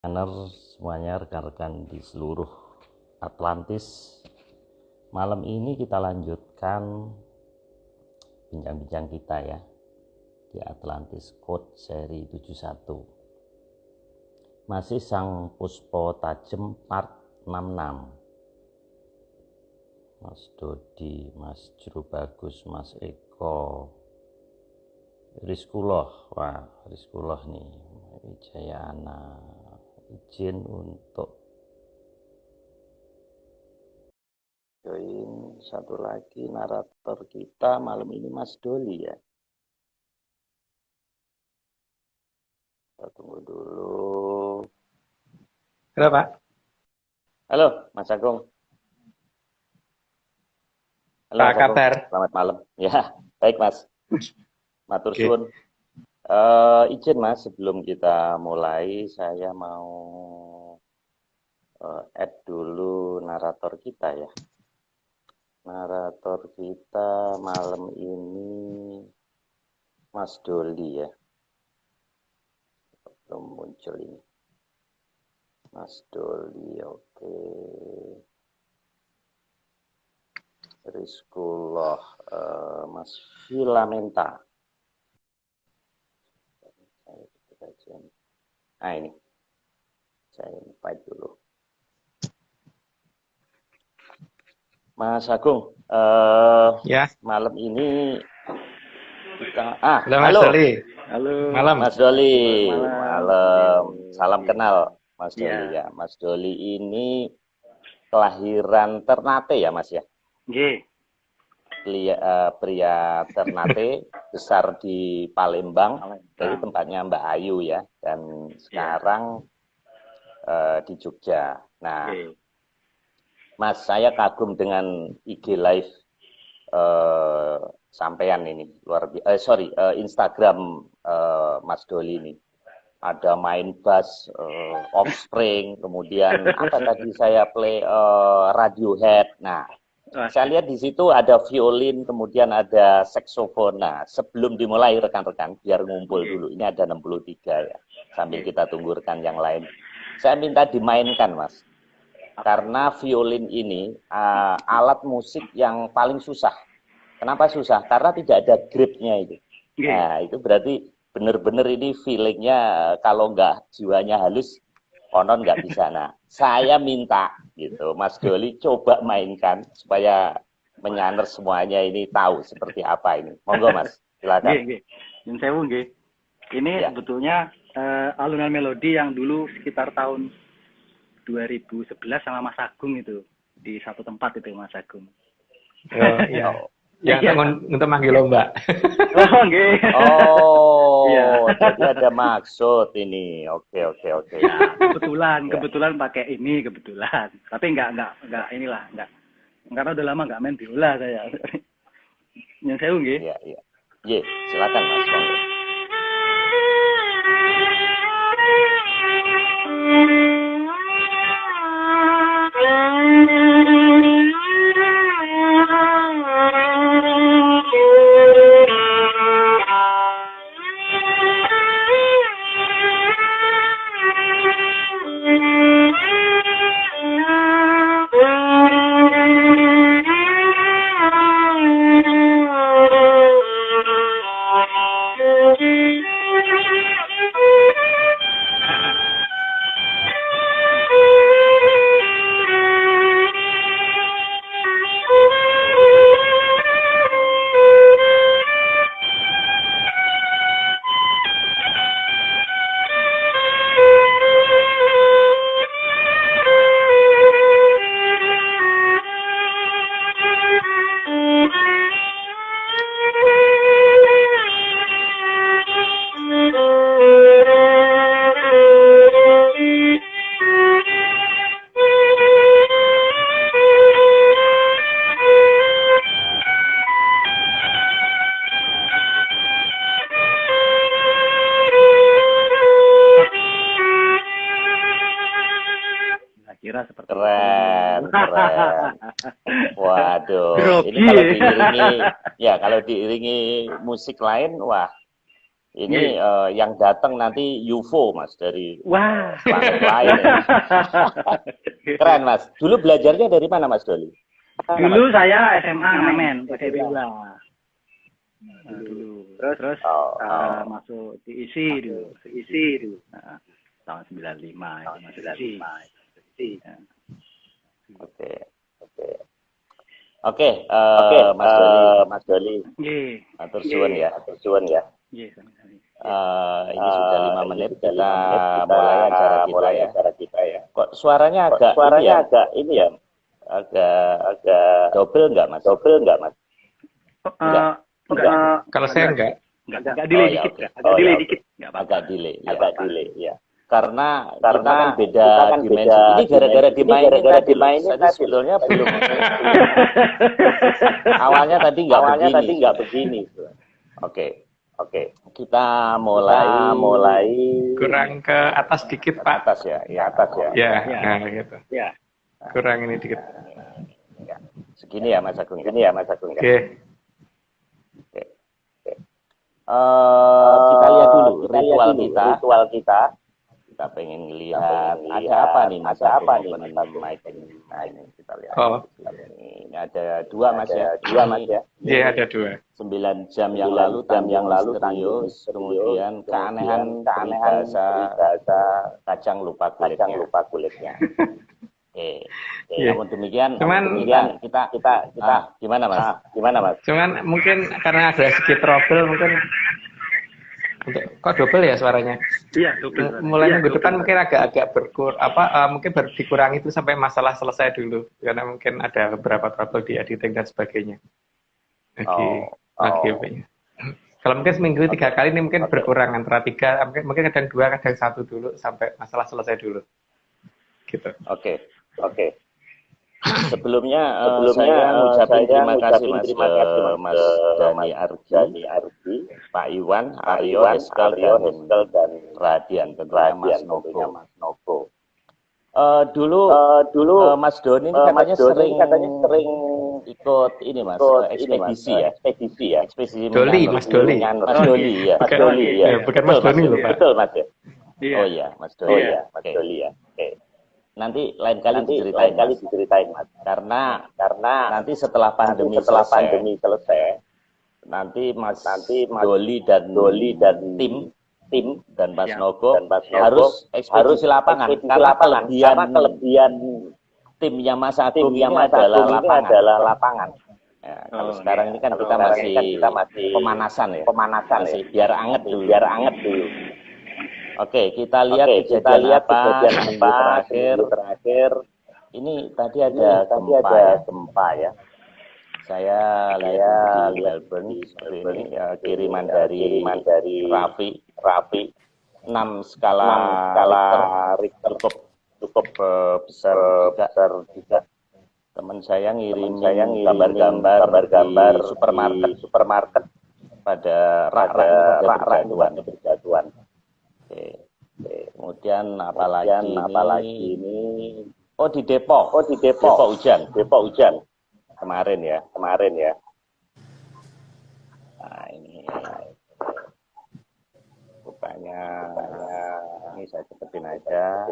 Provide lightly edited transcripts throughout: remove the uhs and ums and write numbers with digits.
Semuanya rekan-rekan di seluruh Atlantis. Malam ini kita lanjutkan bincang-bincang kita ya di Atlantis Code seri 71. Masih Sang Puspo Tajem part 66. Mas Dodi, Mas Juru Bagus, Mas Eko, Rizkuloh, wah Rizkuloh nih, Wijayana, izin untuk join satu lagi narator kita malam ini, Mas Doli ya. Kita tunggu dulu. Halo Pak. Halo Mas Agung. Halo Pak Mas Agung. kabar? Selamat malam. Ya, baik Mas. Matur suwun. Izin Mas, sebelum kita mulai saya mau add dulu narator kita ya. Narator kita malam ini Mas Doli ya. Belum muncul ini. Mas Doli, oke. Rizkuloh, Mas Filamenta. Nah ini, saya invite dulu. Mas Agung, Ya. malam ini kita Halo Mas Doli. Halo Malam. Mas Doli, malam. salam kenal Mas Doli ya. Mas Doli ini kelahiran Ternate ya Mas ya. Nggih. Pria Ternate, besar di Palembang, dari tempatnya Mbak Ayu ya, dan sekarang di Jogja. Nah, Mas, saya kagum dengan IG live sampean ini, Instagram Mas Doli ini. Ada main bass, Offspring, kemudian apa tadi saya play Radiohead. Nah, saya lihat di situ ada violin, kemudian ada saksofon. Nah, sebelum dimulai rekan-rekan, biar ngumpul dulu. Ini ada 63 ya, sambil kita tunggu rekan yang lain. Saya minta dimainkan, Mas. Karena violin ini alat musik yang paling susah. Kenapa susah? Karena tidak ada gripnya itu. Nah, itu berarti benar-benar ini feelingnya kalau nggak jiwanya halus, konon nggak bisa. Nah, saya minta gitu, Mas Doli coba mainkan supaya menyaner semuanya ini tahu seperti apa ini. Monggo Mas, silakan. Yang sewu nggih. Ini ya. Sebetulnya alunan melodi yang dulu sekitar tahun 2011 sama Mas Agung itu di satu tempat itu Mas Agung. Iya. Yang untuk manggil lomba. Oh, nggih. Oh, iya. Jadi ada maksud ini. Oke. Ya, kebetulan pakai ini kebetulan. Tapi enggak inilah, enggak. Karena udah lama enggak main biola saya. Yang saya nggih. Iya. Iya, silakan Mas. Monggo. Keren. Waduh, ini kalau diiringi musik lain, wah, Ini yang datang nanti UFO, Mas, dari Wah, planet lain. Ya. Keren, Mas. Dulu belajarnya dari mana, Mas Doli? dulu saya SMA ngamen pakai biola. Dulu. Terus masuk diisi dulu. Nah, tahun 95 itu masuk diisi. Oke, Mas Doli. Nggih. Atur suwun ya. Nggih, Ini sudah 5 menit, kita mulai acara kita ya. Kok suaranya agak ini ya? Agak double nggak, Mas? Enggak. Kalau saya enggak. Agak delay dikit. Agak delay. Ya. Karena kita kan beda dimensi. Ini gara-gara dimainin tadi sebetulnya belum. Awalnya tadi nggak begini. Oke. Kita mulai Kurang ke atas dikit, Pak. atas ya. Atas ya. Ya, nah gitu. Ya. Kurang ini dikit. Segini ya, Mas Agung. Oke. Kita lihat dulu ritual kita. Kita pengen lihat ada apa nih, Mas Agung? Nah, ini kita lihat. Oh. Ini ada 2, Mas ya. Iya, ada 2. 9 jam yang lalu, misterius, kemudian keanehan bahasa kacang lupa kulitnya. Oke. Namun demikian, kita gimana, Mas? Cuman mungkin karena ada sedikit trouble mungkin kok double ya suaranya? Iya, double. Mulai minggu depan mungkin agak mungkin dikurangi itu sampai masalah selesai dulu karena mungkin ada beberapa trouble di editing dan sebagainya. Oke. Kalau mungkin seminggu 3 kali ini mungkin berkurang antara 3, mungkin kadang 2, kadang 1 dulu sampai masalah selesai dulu. Gitu. Oke. Sebelumnya saya ngucapin terima kasih Mas Dani Ardi, Pak Iwan, Aryo, Heskel, dan Radian, tentunya Mas Novo. Dulu Mas Doni katanya sering ikut ini, Mas, ekspedisi ya. Doli, Mas Doli. Mas Doli ya. Bukan Mas Doni loh, Pak. Betul, Mas ya. Oh iya, Mas Doli ya. Mas Doli ya. Oke. Nanti lain kali diceritain, Mas. Karena nanti setelah pandemi selesai, nanti Mas Doli dan tim dan Mas Nogo harus ekspedisi lapangan. Karena kelebihan timnya Mas Agung ini adalah lapangan. Ya, kalau sekarang ini kan kita masih pemanasan ya. Masih biar anget dulu. Oke, kita lihat kejadian apa terakhir. Ini tadi ada gempa ya. Saya lihat di Melbourne ini kiriman dari Raffi 6 skala Richter cukup besar juga. Teman saya ngirim gambar supermarket pada rak berjatuhan. Kemudian apalagi ini? Oh, di Depok hujan. Kemarin ya. Nah, ini rupanya ini saya cepetin aja.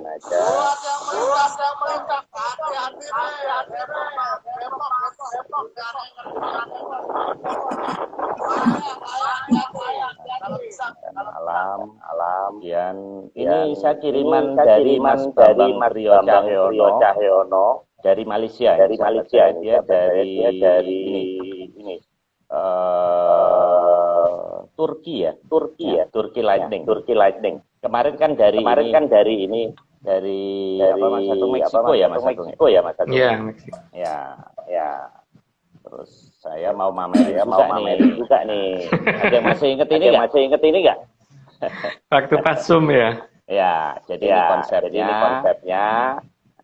Alam. Ini saya kiriman dari Mas Bambang Rio Cahyono dari Malaysia. Dia dari ini. Turki Lightning. Kemarin kan dari ini dari Meksiko ya, Mas Agung. Iya, Meksiko. Ya. Terus saya mau mamerin juga nih. Ada yang masih inget ini nggak? Waktu pas Zoom ya. Ya, jadi ini konsepnya.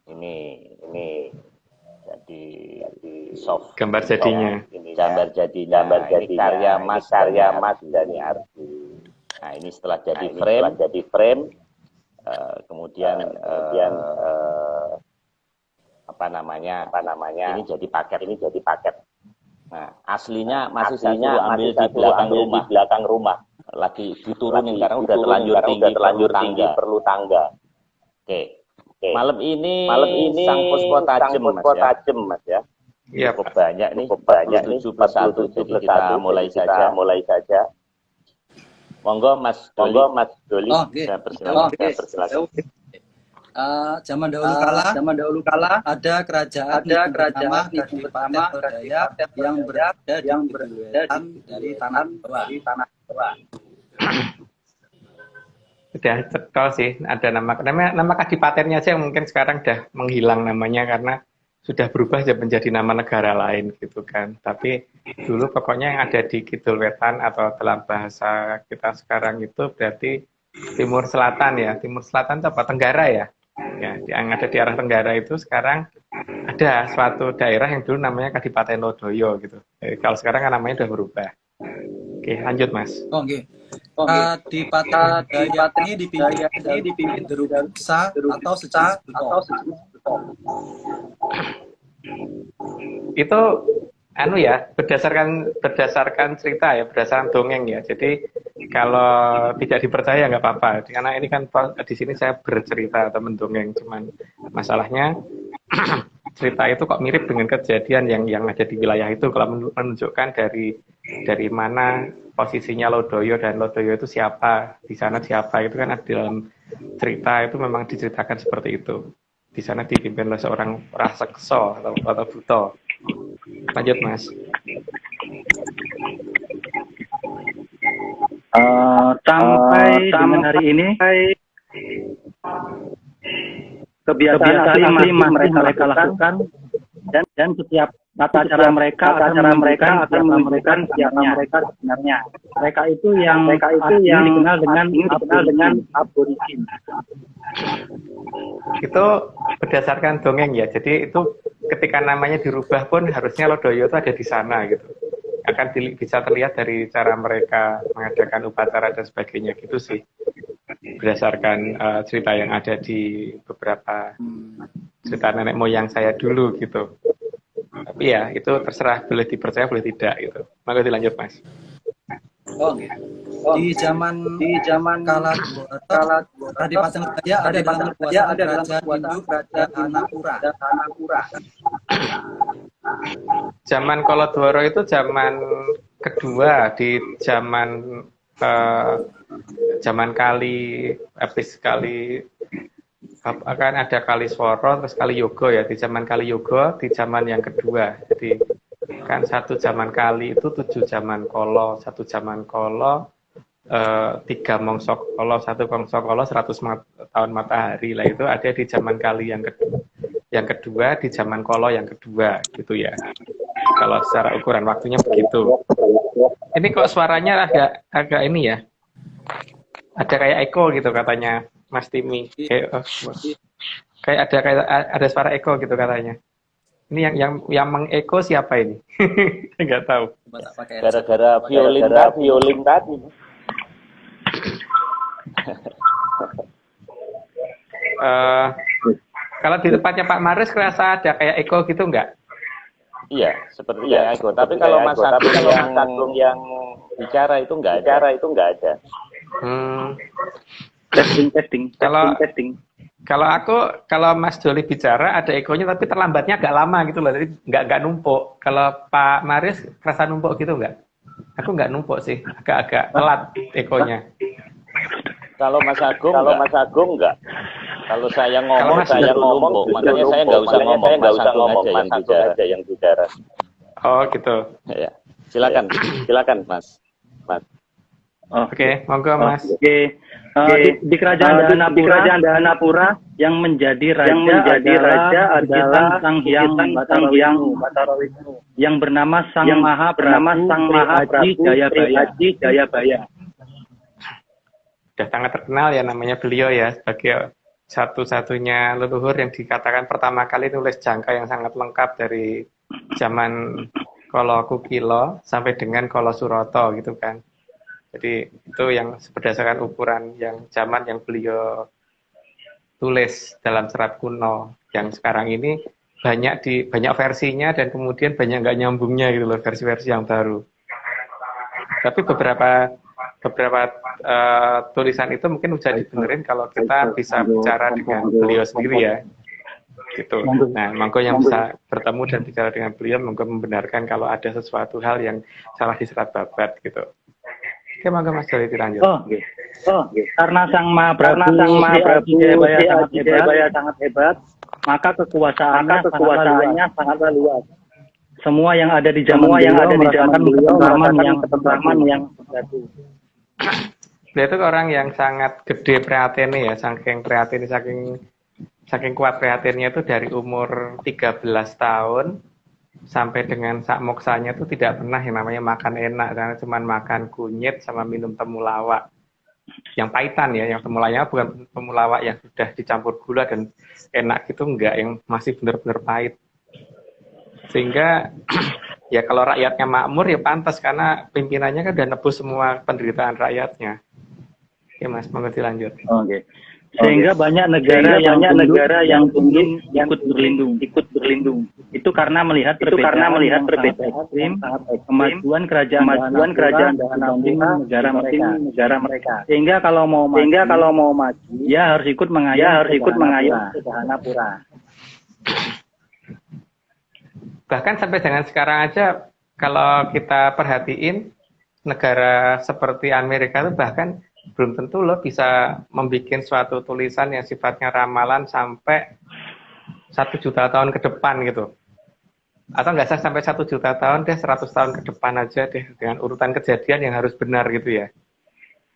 Ini jadi soft gambar jadinya. Ini karya Mas Dani Ardi. Nah, ini setelah jadi frame. Kemudian apa namanya? Ini jadi paket. Nah, aslinya masih saya ambil di belakang rumah. lagi diturunin karena udah terlanjur tinggi perlu tangga. Oke. Malam ini sang puspo tajem Mas ya. Iya, Cukup banyak nih 47+1, jadi kita mulai saja. Monggo Mas Doli. Saya persilakan. Zaman dahulu kala ada kerajaan bernama Kabupaten Dayak yang berada dari tanah Jawa. Udah cetol sih, ada nama kadipatennya aja yang mungkin sekarang udah menghilang namanya karena sudah berubah menjadi nama negara lain gitu kan. Tapi dulu pokoknya yang ada di Kidul Wetan atau dalam bahasa kita sekarang itu berarti Timur Selatan ya. Timur Selatan itu apa? Tenggara ya. Ya, yang ada di arah Tenggara itu sekarang ada suatu daerah yang dulu namanya Kadipaten Lodoyo gitu. Jadi, kalau sekarang kan namanya udah berubah. Oke, lanjut Mas. Kadipaten Dayak ini dipimpin Deruksa atau Secah Itu ya berdasarkan cerita ya, berdasarkan dongeng ya. Jadi kalau tidak dipercaya nggak apa-apa, karena ini kan di sini saya bercerita atau mendongeng, cuman masalahnya cerita itu kok mirip dengan kejadian yang ada di wilayah itu. Kalau menunjukkan dari mana posisinya Lodoyo dan Lodoyo itu siapa, di sana siapa, itu kan di dalam cerita itu memang diceritakan seperti itu. Di sana dipimpin oleh seorang raseksa atau buto. Lanjut Mas. Sampai dengan hari ini kebiasaan asli mereka lakukan dan setiap tata cara mereka akan menunjukkan siapa mereka sebenarnya. Mereka itu yang dikenal dengan aborigin. Itu berdasarkan dongeng ya. Jadi itu ketika namanya dirubah pun harusnya Lodoyo itu ada di sana gitu. Akan bisa terlihat dari cara mereka mengadakan upacara dan sebagainya gitu sih. Berdasarkan cerita yang ada di beberapa cerita nenek moyang saya dulu gitu. Tapi ya itu terserah, boleh dipercaya boleh tidak gitu. Maka dilanjut Mas. Di zaman kala Kadipaten Dayak ada dalam kekuasaan kerajaan Hindu Anapura. Zaman Kolodworo itu zaman kedua di zaman kali akan ada Kalisworo terus Kaliyogo ya. Di zaman Kaliyogo di zaman yang kedua. Jadi kan satu zaman Kali itu 7 zaman Kolo, 1 zaman Kolo, 3 Mongso Kolo, 1 Kongso Kolo, 100 tahun matahari lah, itu ada di zaman Kali yang kedua di zaman Kolo yang kedua gitu ya. Kalau secara ukuran waktunya begitu. Ini kok suaranya agak ini ya. Ada kayak echo gitu katanya Mas Timi. Kayak ada suara echo gitu katanya. Ini yang mengeko siapa ini? Enggak tahu. Gara-gara violin tadi. Kalau di tempatnya Pak Maris kerasa ada kayak eko gitu enggak? Iya, seperti eko. Tapi kalau Mas Agung yang bicara itu enggak ada. Testing. Kalau Mas Doli bicara ada ekonya tapi terlambatnya agak lama gitu loh, jadi nggak numpuk. Kalau Pak Maris kerasa numpuk gitu nggak? Aku nggak numpuk sih, agak telat ekonya. Kalau Mas Agung nggak. Kalau saya ngomong, makanya saya nggak usah ngomong, Mas Agung aja yang bicara. Oh gitu. Ya, silakan Mas. Oke, monggo Mas. Oke. Di kerajaan Dahanapura yang menjadi raja adalah Sang Hyang Batarawiknu yang bernama Sang Maha Prabu Jayabaya. Sudah sangat terkenal ya namanya beliau ya, sebagai satu-satunya leluhur yang dikatakan pertama kali nulis jangka yang sangat lengkap dari zaman Kolo Kukilo sampai dengan Kolo Suroto gitu kan. Jadi itu yang berdasarkan ukuran yang zaman yang beliau tulis dalam serat kuno, yang sekarang ini banyak versinya dan kemudian banyak nggak nyambungnya gitu loh, versi-versi yang baru. Tapi beberapa beberapa tulisan itu mungkin bisa dibenerin kalau kita bisa bicara dengan beliau sendiri ya. Gitu. Nah, monggo yang bisa bertemu dan bicara dengan beliau, monggo membenarkan kalau ada sesuatu hal yang salah di serat babat gitu. Oke, monggo Mas Doli dilanjut. Karena Sang Maha Prabu Jayabaya sangat hebat, maka kekuasaannya sangatlah luas. Semua yang ada di zaman beliau merasakan ketentraman yang sejati. Beliau itu orang yang sangat gede prihatinnya ya, saking prihatin, saking kuat prihatinnya itu dari umur 13 tahun sampai dengan sak moksanya itu tidak pernah yang namanya makan enak, karena cuma makan kunyit sama minum temulawak yang pahitan ya, yang temulawaknya bukan temulawak yang sudah dicampur gula dan enak gitu, enggak, yang masih benar-benar pahit. Sehingga ya kalau rakyatnya makmur ya pantas, karena pimpinannya kan udah nebus semua penderitaan rakyatnya. Oke Mas, monggo dilanjut. Sehingga banyak negara yang ingin ikut berlindung. Itu karena melihat perbedaan ekstrim, kemajuan kerajaan negara mereka. Sehingga kalau mau maju, ya harus ikut mengayuh Dahanapura. Bahkan sampai dengan sekarang aja kalau kita perhatiin negara seperti Amerika itu bahkan belum tentu lo bisa membuat suatu tulisan yang sifatnya ramalan sampai 1 juta tahun ke depan gitu. Atau nggak usah sampai 1 juta tahun deh, 100 tahun ke depan aja deh, dengan urutan kejadian yang harus benar gitu ya.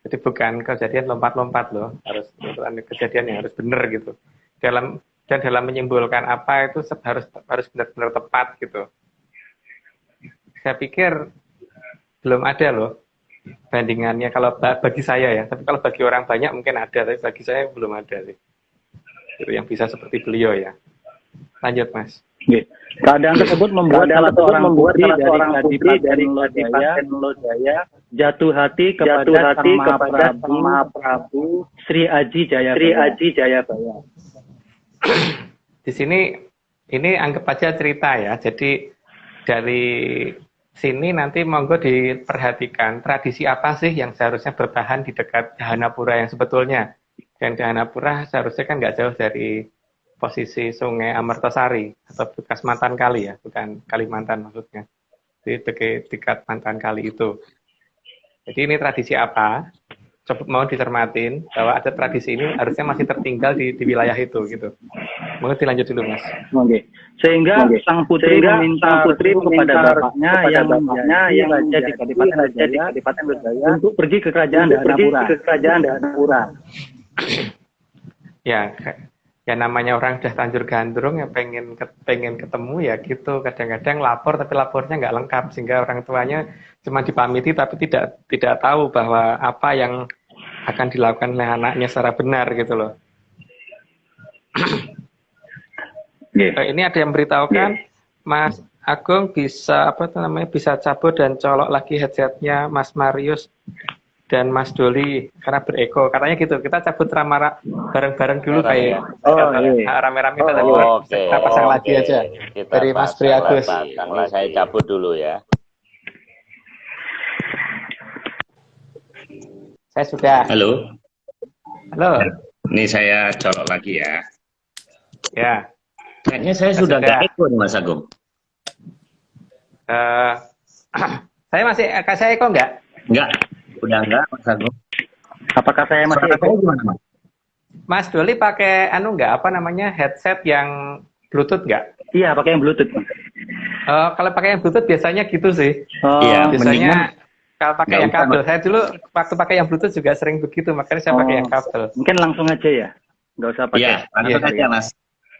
Jadi bukan kejadian lompat-lompat loh, harus urutan kejadian yang harus benar gitu. Dalam menyimpulkan apa itu harus benar-benar tepat gitu. Saya pikir belum ada loh bandingannya kalau bagi saya ya, tapi kalau bagi orang banyak mungkin ada, tapi bagi saya belum ada sih. Itu yang bisa seperti beliau ya. Lanjut Mas. Keadaan tersebut membuat salah seorang putri dari Kadipaten Lodaya jatuh hati kepada Sang Maha Prabu Sri Aji Jayabaya. Di sini ini anggap aja cerita ya. Jadi dari sini nanti monggo diperhatikan tradisi apa sih yang seharusnya bertahan di dekat Dahanapura yang sebetulnya. Dan Dahanapura seharusnya kan nggak jauh dari posisi Sungai Amertasari atau bekas mantan kali ya, bukan Kalimantan maksudnya. Di dekat mantan kali itu. Jadi ini tradisi apa? Coba mau dicermatin bahwa ada tradisi ini harusnya masih tertinggal di wilayah itu gitu. Mau dilanjut dulu Mas. Sehingga sang putri meminta kepada bapaknya yang raja di Kadipaten Lodaya untuk pergi ke kerajaan Dahanapura. Ya namanya orang udah tanjur gandrung ya pengen ketemu ya gitu. Kadang-kadang lapor tapi lapornya nggak lengkap sehingga orang tuanya cuma dipamiti tapi tidak tahu bahwa apa yang akan dilakukan oleh anaknya secara benar gitu loh. Ini ada yang beritahukan Mas Agung bisa bisa cabut dan colok lagi headsetnya Mas Marius dan Mas Doli karena bereko, katanya gitu. Kita cabut bareng-bareng dulu kayak rame-rame kita pasang lagi aja dari Mas Priagus. Ini saya cabut dulu ya. Saya sudah. Halo. Ini saya colok lagi ya. Ya. Kayaknya saya sudah nggak eko nih Mas Agung. Saya eko nggak? Nggak. Udah enggak Mas Agung. Apakah saya masih eko? Gimana, Mas Doli pakai headset yang Bluetooth nggak? Iya, pakai yang Bluetooth. Kalau pakai yang Bluetooth biasanya gitu sih. Iya, biasanya kalau pakai yang kabel. Saya dulu waktu pakai yang Bluetooth juga sering begitu, makanya saya pakai yang kabel. Mungkin langsung aja ya, nggak usah pakai. Iya, langsung aja Mas.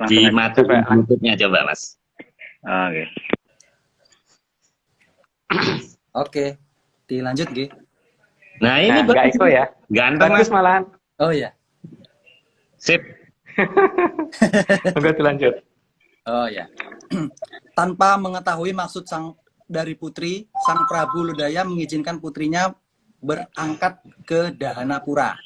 Dimatikan Bluetooth-nya coba Mas. Oke, dilanjut G. Nah ini nggak eko ya? Ganteng bagus malahan. Oh ya. Sip. Enggak dilanjut. Oh ya. Tanpa mengetahui maksud dari putri, Sang Prabu Lodaya mengizinkan putrinya berangkat ke Dahanapura.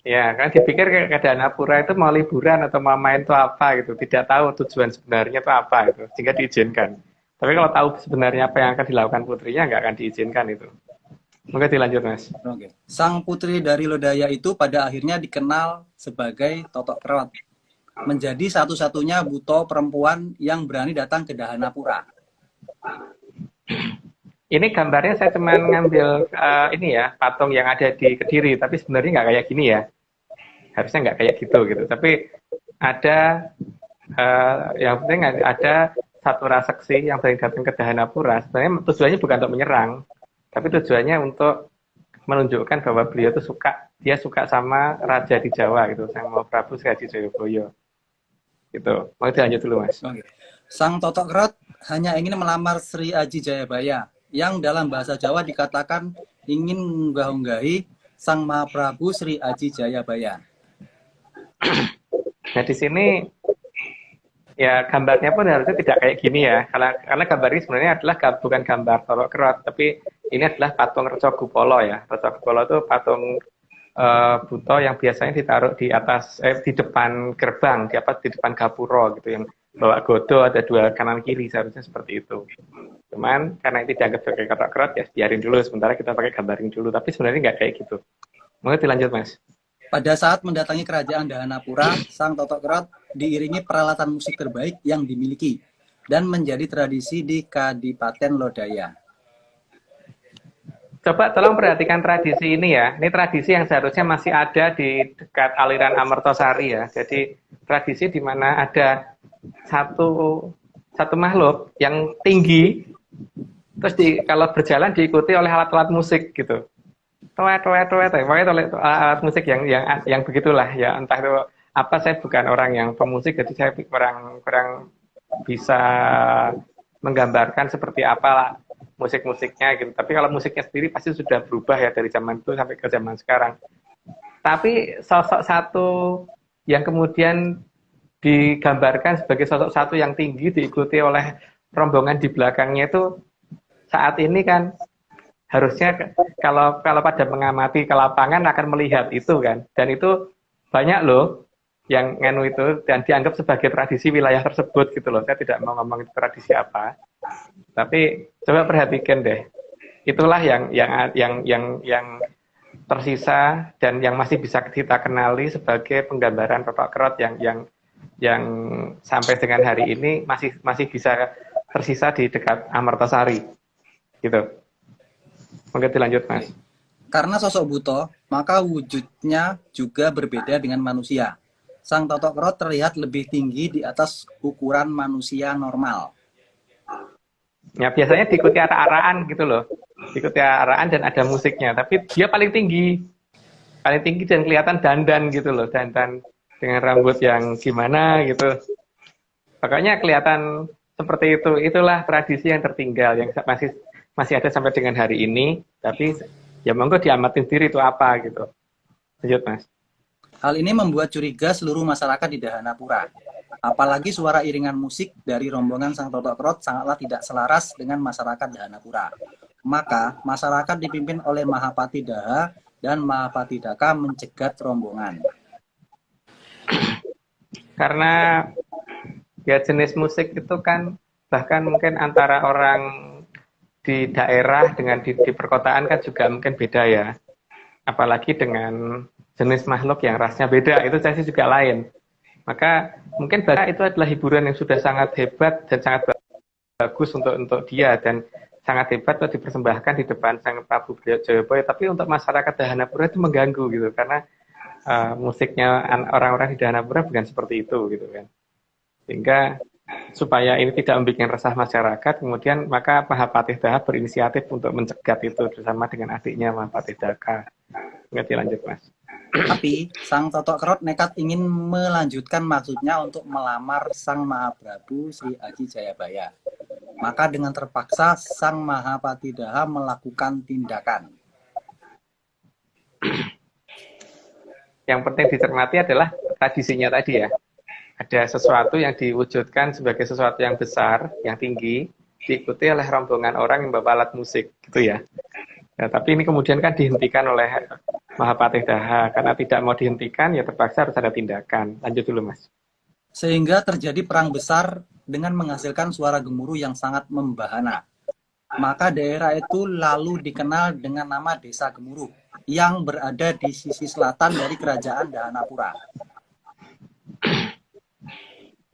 Ya, kan dipikir ke Dahanapura itu mau liburan atau mau main itu apa gitu. Tidak tahu tujuan sebenarnya itu apa gitu. Sehingga diizinkan. Tapi kalau tahu sebenarnya apa yang akan dilakukan putrinya, nggak akan diizinkan itu. Monggo dilanjut, Mas. Oke. Sang putri dari Lodaya itu pada akhirnya dikenal sebagai Totok Kerot, menjadi satu-satunya buto perempuan yang berani datang ke Dahanapura. Ini gambarnya saya cuma ngambil ini ya, patung yang ada di Kediri, tapi sebenarnya nggak kayak gini ya. Harusnya nggak kayak gitu. Tapi ada yang penting ada satu raseksi yang berani datang ke Dahanapura. Sebenarnya tujuannya bukan untuk menyerang, tapi tujuannya untuk menunjukkan bahwa beliau tuh dia suka sama raja di Jawa gitu, sama Prabu Sri Haji Jayabaya. Gitu. Mau dilanjut dulu, Mas. Oke. Sang Totok Kerot hanya ingin melamar Sri Aji Jayabaya, yang dalam bahasa Jawa dikatakan ingin mengunggah-unggahi Sang Mahaprabu Sri Aji Jayabaya. Nah, di sini ya gambarnya pun harusnya tidak kayak gini ya, karena gambar ini sebenarnya adalah bukan gambar Totok Kerot, tapi ini adalah patung Reco Gupolo ya. Reco Gupolo itu patung buto yang biasanya ditaruh di atas di depan gerbang, di depan gapuro gitu, yang bawa godo ada dua kanan kiri, seharusnya seperti itu. Cuman karena ini dianggap sebagai Totok Kerot ya biarin dulu, sementara kita pakai gambarin dulu, tapi sebenarnya nggak kayak gitu. Mau dilanjut, Mas. Pada saat mendatangi kerajaan Dahanapura, Sang Totok Kerot diiringi peralatan musik terbaik yang dimiliki dan menjadi tradisi di Kadipaten Lodaya. Coba tolong perhatikan tradisi ini ya. Ini tradisi yang seharusnya masih ada di dekat aliran Amertosari ya. Jadi tradisi di mana ada satu makhluk yang tinggi, terus kalau berjalan diikuti oleh alat-alat musik gitu. Pokoknya alat musik yang begitulah ya. Entah itu apa, saya bukan orang yang pemusik, jadi saya kurang bisa menggambarkan seperti apa musik-musiknya gitu. Tapi kalau musiknya sendiri pasti sudah berubah ya dari zaman itu sampai ke zaman sekarang. Tapi sosok satu yang kemudian digambarkan sebagai sosok satu yang tinggi diikuti oleh rombongan di belakangnya itu saat ini kan harusnya kalau pada mengamati ke lapangan akan melihat itu kan. Dan itu banyak loh yang nganu itu dan dianggap sebagai tradisi wilayah tersebut gitu loh. Saya tidak mau ngomong itu tradisi apa. Tapi coba perhatikan deh. Itulah yang tersisa dan yang masih bisa kita kenali sebagai penggambaran Totok Kerot yang sampai dengan hari ini masih bisa tersisa di dekat Amertosari. Gitu. Mungkin dilanjut, Mas. Karena sosok buto, maka wujudnya juga berbeda dengan manusia. Sang Totok Kerot terlihat lebih tinggi di atas ukuran manusia normal. Ya biasanya diikuti arah-arahan gitu loh, diikuti arah-arahan dan ada musiknya. Tapi dia paling tinggi dan kelihatan dandan gitu loh, dandan dengan rambut yang gimana gitu. Pokoknya kelihatan seperti itu. Itulah tradisi yang tertinggal yang masih ada sampai dengan hari ini. Tapi ya monggo diamatin sendiri itu apa gitu. Lanjut, Mas. Hal ini membuat curiga seluruh masyarakat di Dahanapura. Apalagi suara iringan musik dari rombongan Sang Totok Kerot sangatlah tidak selaras dengan masyarakat Dahanapura. Maka masyarakat dipimpin oleh Mahapati Daha dan Mahapati Daka mencegat rombongan. Karena ya jenis musik itu kan bahkan mungkin antara orang di daerah dengan di perkotaan kan juga mungkin beda ya. Apalagi dengan jenis makhluk yang rasnya beda, itu sih juga lain. Maka mungkin itu adalah hiburan yang sudah sangat hebat dan sangat bagus untuk dia dan sangat hebat untuk dipersembahkan di depan Sang Prabu Jayabaya. Tapi untuk masyarakat Dahanapura itu mengganggu gitu karena musiknya orang-orang di Dahanapura bukan seperti itu gitu kan. Sehingga supaya ini tidak membuat resah masyarakat, kemudian maka Mahapati Daha berinisiatif untuk mencegat itu bersama dengan adiknya Mahapati Daka. Ngerti, lanjut, Mas. Tapi Sang Totok Kerot nekat ingin melanjutkan maksudnya untuk melamar Sang Mahaprabu Sri Aji Jayabaya. Maka dengan terpaksa Sang Mahapati Daha melakukan tindakan. Yang penting dicermati adalah tradisinya tadi ya. Ada sesuatu yang diwujudkan sebagai sesuatu yang besar, yang tinggi, diikuti oleh rombongan orang yang bawa alat musik, gitu ya. Nah, tapi ini kemudian kan dihentikan oleh Mahapati Daha. Karena tidak mau dihentikan, ya terpaksa harus ada tindakan. Lanjut dulu, Mas. Sehingga terjadi perang besar dengan menghasilkan suara gemuruh yang sangat membahana. Maka daerah itu lalu dikenal dengan nama Desa Gemuruh yang berada di sisi selatan dari Kerajaan Dahanapura.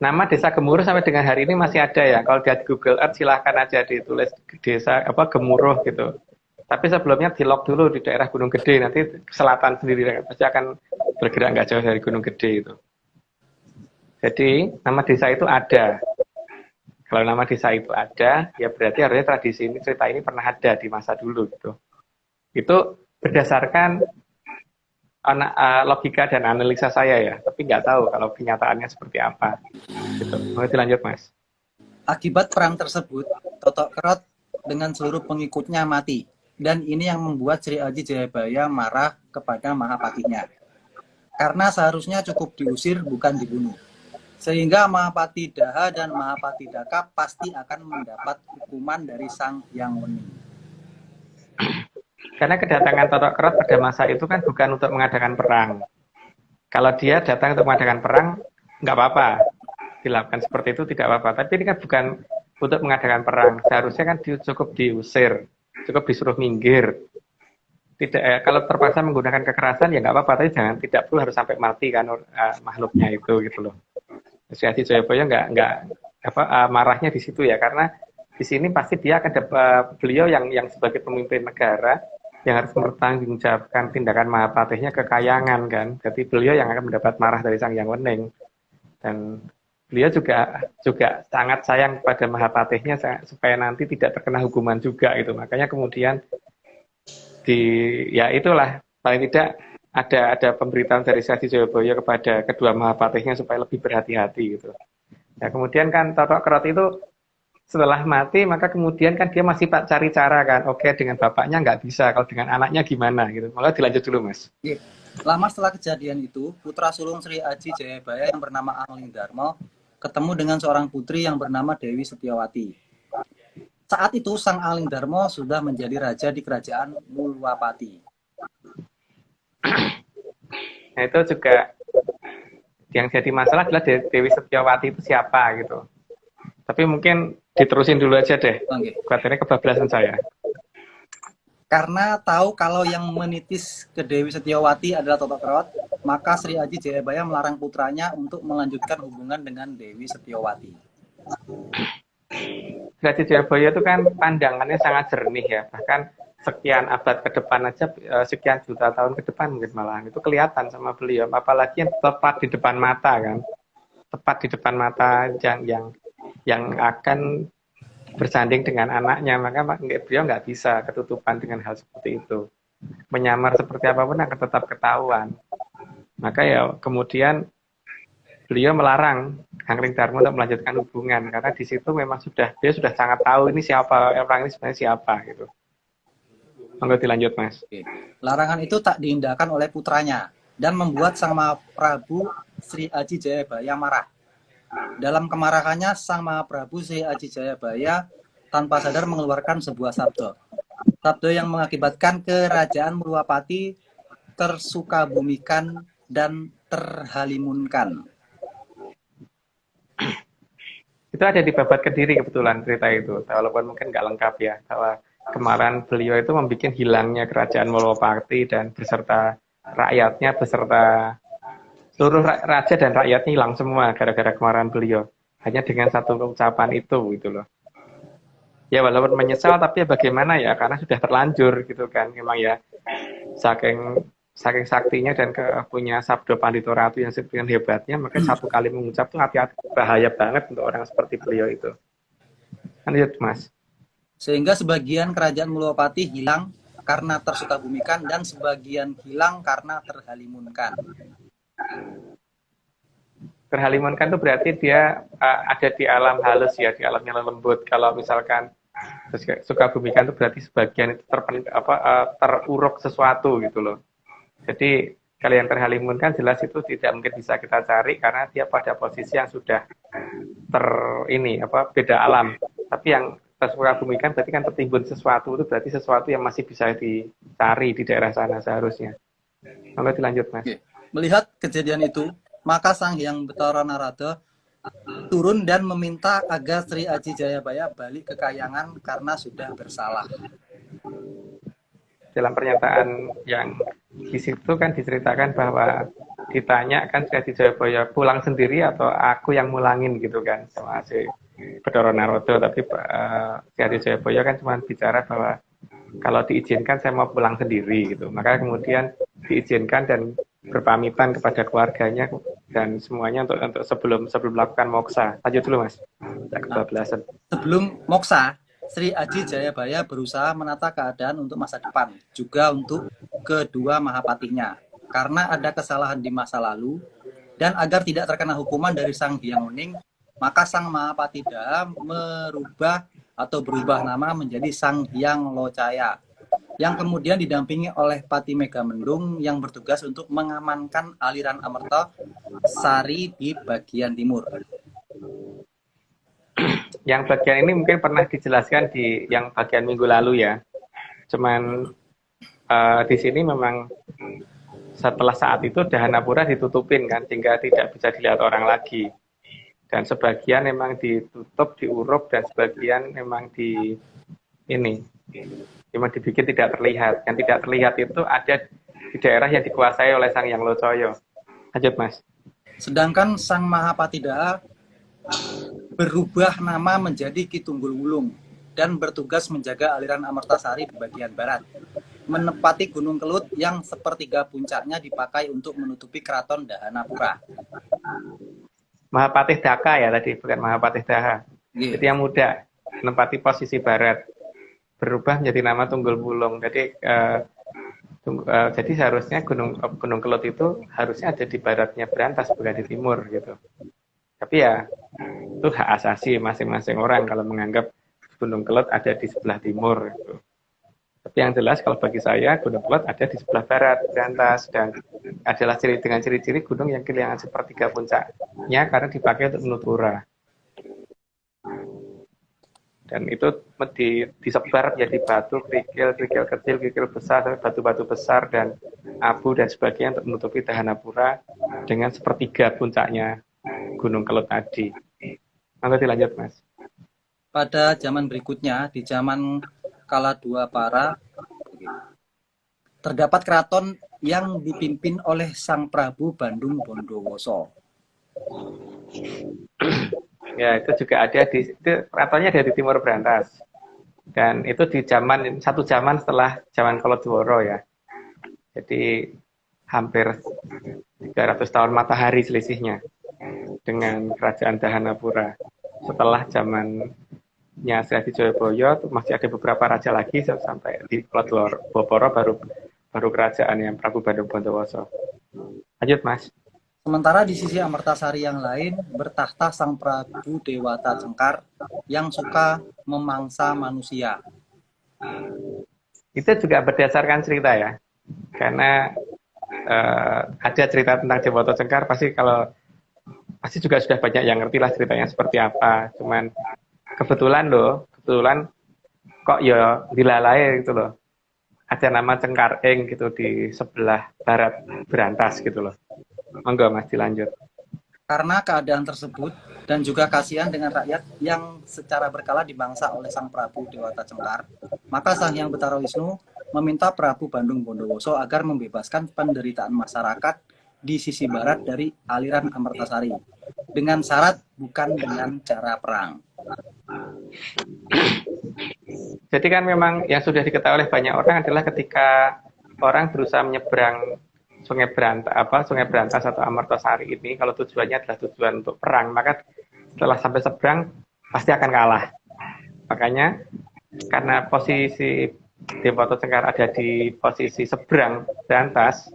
Nama Desa Gemuruh sampai dengan hari ini masih ada ya. Kalau lihat Google Earth silahkan aja ditulis desa Gemuruh gitu. Tapi sebelumnya di lock dulu di daerah Gunung Gede, nanti ke selatan sendiri pasti akan bergerak nggak jauh dari Gunung Gede itu. Jadi nama desa itu ada. Kalau nama desa itu ada, ya berarti harusnya tradisi ini, cerita ini pernah ada di masa dulu gitu. Itu berdasarkan logika dan analisa saya ya, tapi nggak tahu kalau kenyataannya seperti apa. Gitu. Mau dilanjut Mas? Akibat perang tersebut, Totok Kerot dengan seluruh pengikutnya mati. Dan ini yang membuat Sri Aji Jayabaya marah kepada Mahapatinya. Karena seharusnya cukup diusir, bukan dibunuh. Sehingga Mahapati Daha dan Mahapati Daka pasti akan mendapat hukuman dari Sang Hyang Wening. Karena kedatangan Totok Kerot pada masa itu kan bukan untuk mengadakan perang. Kalau dia datang untuk mengadakan perang, nggak apa-apa. Dilakukan seperti itu tidak apa-apa. Tapi ini kan bukan untuk mengadakan perang. Seharusnya kan cukup diusir, cukup disuruh minggir. Tidak, kalau terpaksa menggunakan kekerasan ya nggak apa-apa. Tapi jangan, tidak perlu harus sampai mati kan makhluknya itu gitu loh. Sri Aji Jayabaya nggak marahnya di situ ya, karena di sini pasti dia akan dapat beliau yang sebagai pemimpin negara yang harus mempertanggungjawabkan tindakan Mahapatihnya kekayangan kan. Jadi beliau yang akan mendapat marah dari Sang Hyang Wening. Dan beliau juga sangat sayang pada Mahapatihnya supaya nanti tidak terkena hukuman juga itu. Makanya kemudian ya itulah paling tidak ada pemberitaan dari Sri Aji Jayabaya kepada kedua Mahapatihnya supaya lebih berhati-hati gitu. Ya kemudian kan Totok Kerot itu setelah mati maka kemudian kan dia masih cari cara kan. Oke, dengan bapaknya nggak bisa, kalau dengan anaknya gimana gitu. Malah dilanjut dulu Mas. Lama setelah kejadian itu, putra sulung Sri Aji Jayabaya yang bernama Alingdarma ketemu dengan seorang putri yang bernama Dewi Setiawati. Saat itu Sang Alingdarma sudah menjadi raja di kerajaan Mulwapati. Nah itu juga yang jadi masalah adalah Dewi Setiawati itu siapa gitu. Tapi mungkin diterusin dulu aja deh. Khawatirnya kebablasan saya. Karena tahu kalau yang menitis ke Dewi Setiawati adalah Totok Kerot, maka Sri Aji Jayabaya melarang putranya untuk melanjutkan hubungan dengan Dewi Setiawati. Sri Aji Jayabaya itu kan pandangannya sangat jernih ya. Bahkan sekian abad ke depan aja, sekian juta tahun ke depan mungkin malahan itu kelihatan sama beliau, apalagi yang tepat di depan mata kan, tepat di depan mata yang akan bersanding dengan anaknya, maka beliau nggak bisa ketutupan dengan hal seperti itu. Menyamar seperti apapun akan tetap ketahuan. Maka ya kemudian beliau melarang Alingdarma untuk melanjutkan hubungan karena di situ memang dia sudah sangat tahu ini siapa, orang ini sebenarnya siapa gitu. Monggo dilanjut Mas. Larangan itu tak diindahkan oleh putranya dan membuat Sang Mahaprabu Sri Aji Jayabaya marah. Dalam kemarahannya Sang Mahaprabu Sri Aji Jayabaya tanpa sadar mengeluarkan sebuah sabda. Sabda yang mengakibatkan kerajaan Mulwapati tersukabumikan dan terhalimunkan. Itu ada di Babat Kediri kebetulan cerita itu, walaupun mungkin nggak lengkap ya, bahwa kemarahan beliau itu membuat hilangnya kerajaan Mulwapati dan beserta rakyatnya, beserta seluruh raja dan rakyatnya hilang semua gara-gara kemarahan beliau. Hanya dengan satu ucapan itu gitu loh. Ya walaupun menyesal tapi ya bagaimana ya, karena sudah terlanjur gitu kan. Memang ya saking saktinya dan punya sabdo Pandito Ratu yang sekian hebatnya, maka satu kali mengucap itu hati-hati, bahaya banget untuk orang seperti beliau itu. Lanjut Mas. Sehingga sebagian kerajaan Mulwapati hilang karena tersukabumikan dan sebagian hilang karena terhalimunkan. Terhalimunkan itu berarti dia ada di alam halus ya, di alamnya lembut. Kalau misalkan sukabumikan itu berarti sebagian itu teruruk sesuatu gitu loh. Jadi kalau yang terhalimunkan jelas itu tidak mungkin bisa kita cari karena dia pada posisi yang sudah beda alam. Tapi yang tersukabumikan berarti kan tertimbun sesuatu, itu berarti sesuatu yang masih bisa dicari di daerah sana seharusnya. Lalu dilanjut Mas. Melihat kejadian itu, maka Sang Hyang Betara Narada turun dan meminta agar Sri Aji Jayabaya balik ke Kahyangan karena sudah bersalah. Dalam pernyataan yang di situ kan diceritakan bahwa ditanya kan Sri Aji Jayabaya pulang sendiri atau aku yang mulangin gitu kan sama si Bathara Narada, tapi Sri Aji Jayabaya kan cuma bicara bahwa kalau diizinkan saya mau pulang sendiri gitu. Maka kemudian diizinkan dan berpamitan kepada keluarganya dan semuanya untuk sebelum melakukan moksa. Lanjut dulu Mas. Kebablasan. Sebelum moksa, Sri Aji Jayabaya berusaha menata keadaan untuk masa depan, juga untuk kedua Mahapatinya. Karena ada kesalahan di masa lalu, dan agar tidak terkena hukuman dari Sang Hyang Uning, maka Sang Mahapati Daha berubah nama menjadi Sang Hyang Locaya, yang kemudian didampingi oleh Pati Megamendung yang bertugas untuk mengamankan aliran Amerta Sari di bagian timur. Yang bagian ini mungkin pernah dijelaskan di yang bagian minggu lalu ya. Cuman di sini memang setelah saat itu Dahanapura ditutupin kan, sehingga tidak bisa dilihat orang lagi. Dan sebagian memang ditutup, diuruk, dan sebagian memang memang dibikin tidak terlihat. Yang tidak terlihat itu ada di daerah yang dikuasai oleh Sang Hyang Locaya. Lanjut Mas. Sedangkan Sang Mahapati Daha berubah nama menjadi Ki Tunggul Wulung dan bertugas menjaga aliran Amertasari di bagian barat, menepati Gunung Kelut yang sepertiga puncaknya dipakai untuk menutupi keraton Dahanapura. Mahapatih Daka ya tadi, bukan Mahapatih Daha. Jadi yang muda, menempati posisi barat, berubah menjadi nama Tunggul Wulung. Jadi jadi seharusnya Gunung Kelut itu harusnya ada di baratnya Berantas, bukan di timur gitu. Tapi ya itu hak asasi masing-masing orang kalau menganggap Gunung Kelut ada di sebelah timur gitu. Tapi yang jelas kalau bagi saya Gunung Kelut ada di sebelah barat Berantas, dan adalah dengan ciri-ciri gunung yang kehilangan sepertiga puncaknya karena dipakai untuk menutura. Dan itu disebar menjadi batu, kerikil kecil, kerikil besar, batu-batu besar dan abu dan sebagainya untuk menutupi Dahanapura dengan sepertiga puncaknya Gunung Kelut tadi. Nanti dilanjut Mas. Pada zaman berikutnya, di zaman Kala Dwapara, terdapat keraton yang dipimpin oleh Sang Prabu Bandung Bondowoso. Ya, itu juga ada keratonnya ada di timur Berantas. Dan itu di satu zaman setelah zaman Kalodwara ya. Jadi hampir 300 tahun matahari selisihnya dengan kerajaan Dahanapura. Setelah zamannya Sri Aji Jayabaya masih ada beberapa raja lagi sampai di Kalodwara baru kerajaan yang Prabu Bandung Bondowoso. Lanjut Mas. Sementara di sisi Amertasari yang lain bertahta Sang Prabu Dewata Cengkar yang suka memangsa manusia. Itu juga berdasarkan cerita ya. Karena ada cerita tentang Dewata Cengkar pasti juga sudah banyak yang ngerti lah ceritanya seperti apa. Cuman kebetulan kok ya dilalai gitu loh. Ada nama Cengkar Ing gitu di sebelah barat Berantas gitu loh. Monggo Mas dilanjut. Karena keadaan tersebut dan juga kasihan dengan rakyat yang secara berkala dimangsa oleh Sang Prabu Dewata Cengkar, maka Sang Hyang Betara Wisnu meminta Prabu Bandung Bondowoso agar membebaskan penderitaan masyarakat di sisi barat dari aliran Amertasari dengan syarat bukan dengan cara perang. Jadi kan memang yang sudah diketahui oleh banyak orang adalah ketika orang berusaha menyeberang Sungai Berantas atau Amertasari ini, kalau tujuannya adalah tujuan untuk perang, maka setelah sampai seberang pasti akan kalah. Makanya karena posisi Dewata Cengkar ada di posisi seberang Berantas,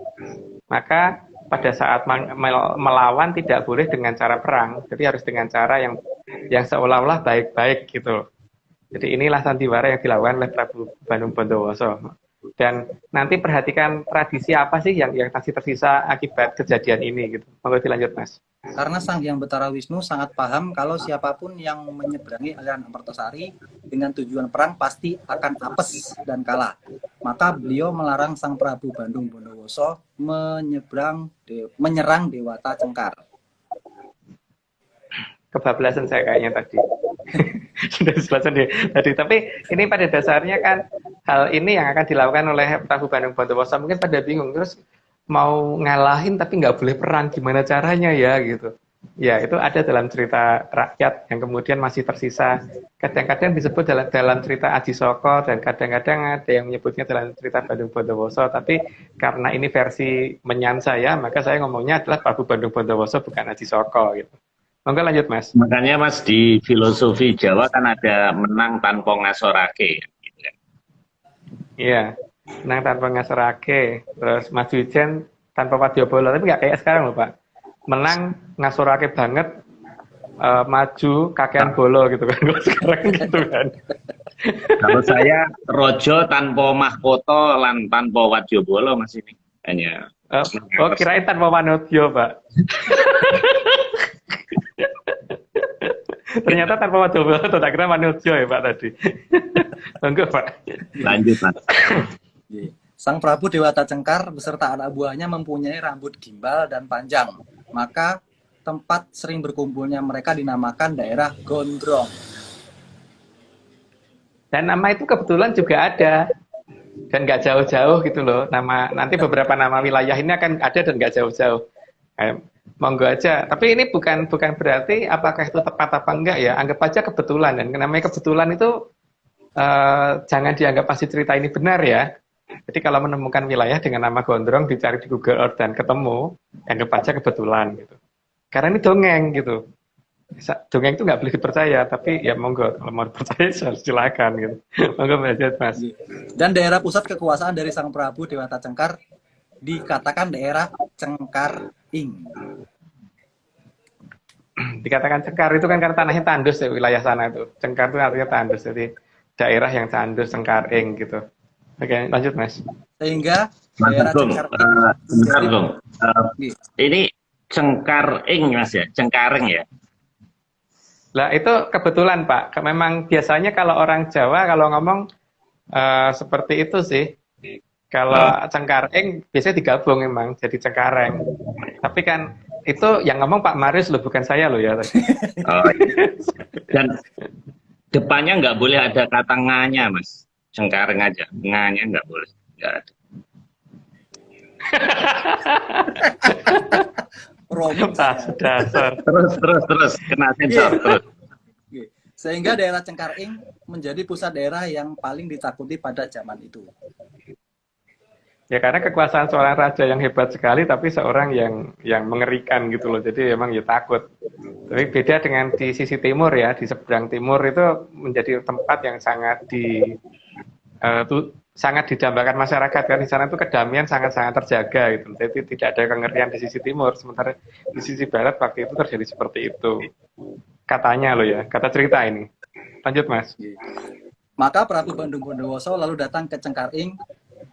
maka pada saat melawan tidak boleh dengan cara perang, jadi harus dengan cara yang seolah-olah baik-baik gitu. Jadi inilah sandiwara yang dilakukan oleh Prabu Bandung Bondowoso. Dan nanti perhatikan tradisi apa sih yang masih tersisa akibat kejadian ini gitu. Monggo dilanjut Mas. Karena Sang Hyang Betara Wisnu sangat paham kalau siapapun yang menyeberangi aliran Amertasari dengan tujuan perang pasti akan apes dan kalah. Maka beliau melarang Sang Prabu Bandung Bondowoso menyerang Dewata Cengkar. kebablasan saya kayaknya tadi. Sudah dijelaskan tadi. Tapi ini pada dasarnya kan hal ini yang akan dilakukan oleh Prabu Bandung Bondowoso. Mungkin pada bingung terus mau ngalahin tapi nggak boleh perang, gimana caranya ya gitu. Ya itu ada dalam cerita rakyat yang kemudian masih tersisa. Kadang-kadang disebut dalam cerita Aji Soko dan kadang-kadang ada yang menyebutnya dalam cerita Bandung Bondowoso. Tapi karena ini versi menyan saya, maka saya ngomongnya adalah Prabu Bandung Bondowoso bukan Aji Soko gitu. Monggo lanjut Mas. Makanya Mas di filosofi Jawa kan ada menang tanpa ngasorake. Gitu kan. Iya, menang tanpa ngasorake. Terus Mas Wijen tanpa wadyabala, tapi nggak kayak sekarang loh Pak. Menang ngasorake banget, maju kakean bolo gitu kan. Kalau sekarang gitu kan. Kalau saya rojo tanpa mahkota lan tanpa wadyabala Mas ini hanya. Kirain tanpa manutyo Pak. Ternyata tanpa wadyabala, tak kira manutyo ya Pak tadi. Monggo Pak. Lanjut Mas. Sang Prabu Dewata Cengkar beserta anak buahnya mempunyai rambut gimbal dan panjang. Maka tempat sering berkumpulnya mereka dinamakan daerah Gondrong. Dan nama itu kebetulan juga ada. Dan nggak jauh-jauh gitu loh. Nanti beberapa nama wilayah ini akan ada dan nggak jauh-jauh. Monggo aja. Tapi ini bukan berarti apakah itu tepat apa enggak ya. Anggap aja kebetulan. Dan namanya kebetulan itu jangan dianggap pasti cerita ini benar ya. Jadi kalau menemukan wilayah dengan nama Gondrong, dicari di Google Earth dan ketemu, anggap aja kebetulan gitu. Karena ini dongeng gitu. Dongeng itu nggak boleh dipercaya, tapi ya monggo kalau mau dipercaya silakan gitu. Monggo belajar Mas. Dan daerah pusat kekuasaan dari Sang Prabu Dewata Cengkar dikatakan daerah Cengkaring. Dikatakan Cengkar itu kan karena tanahnya tandus ya wilayah sana itu. Cengkar itu artinya tandus, jadi daerah yang tandus Cengkaring gitu. Oke, lanjut Mas. Sehingga daerah Cengkaring. Bentar Bung. Ini Cengkaring Mas ya, Cengkaring ya. Lah itu kebetulan Pak. Memang biasanya kalau orang Jawa kalau ngomong seperti itu sih. Kalau Cengkaring biasanya digabung memang jadi Cengkareng. Tapi kan itu yang ngomong Pak Marius loh, bukan saya loh ya. Oh, iya. Dan depannya nggak boleh ada kata nganya Mas. Cengkareng aja, nganya nggak boleh. Nggak ada. Dasar. Terus kena sensor terus. Sehingga daerah Cengkaring menjadi pusat daerah yang paling ditakuti pada zaman itu. Ya karena kekuasaan seorang raja yang hebat sekali, tapi seorang yang mengerikan gitu loh. Jadi emang ya takut. Tapi beda dengan di sisi timur ya, di seberang timur itu menjadi tempat yang sangat sangat didambakan masyarakat kan. Di sana itu kedamaian sangat-sangat terjaga gitu. Jadi tidak ada kengerian di sisi timur. Sementara di sisi barat waktu itu terjadi seperti itu. Katanya loh ya, kata cerita ini. Lanjut Mas. Maka Prabu Bandung Bondowoso lalu datang ke Cengkaring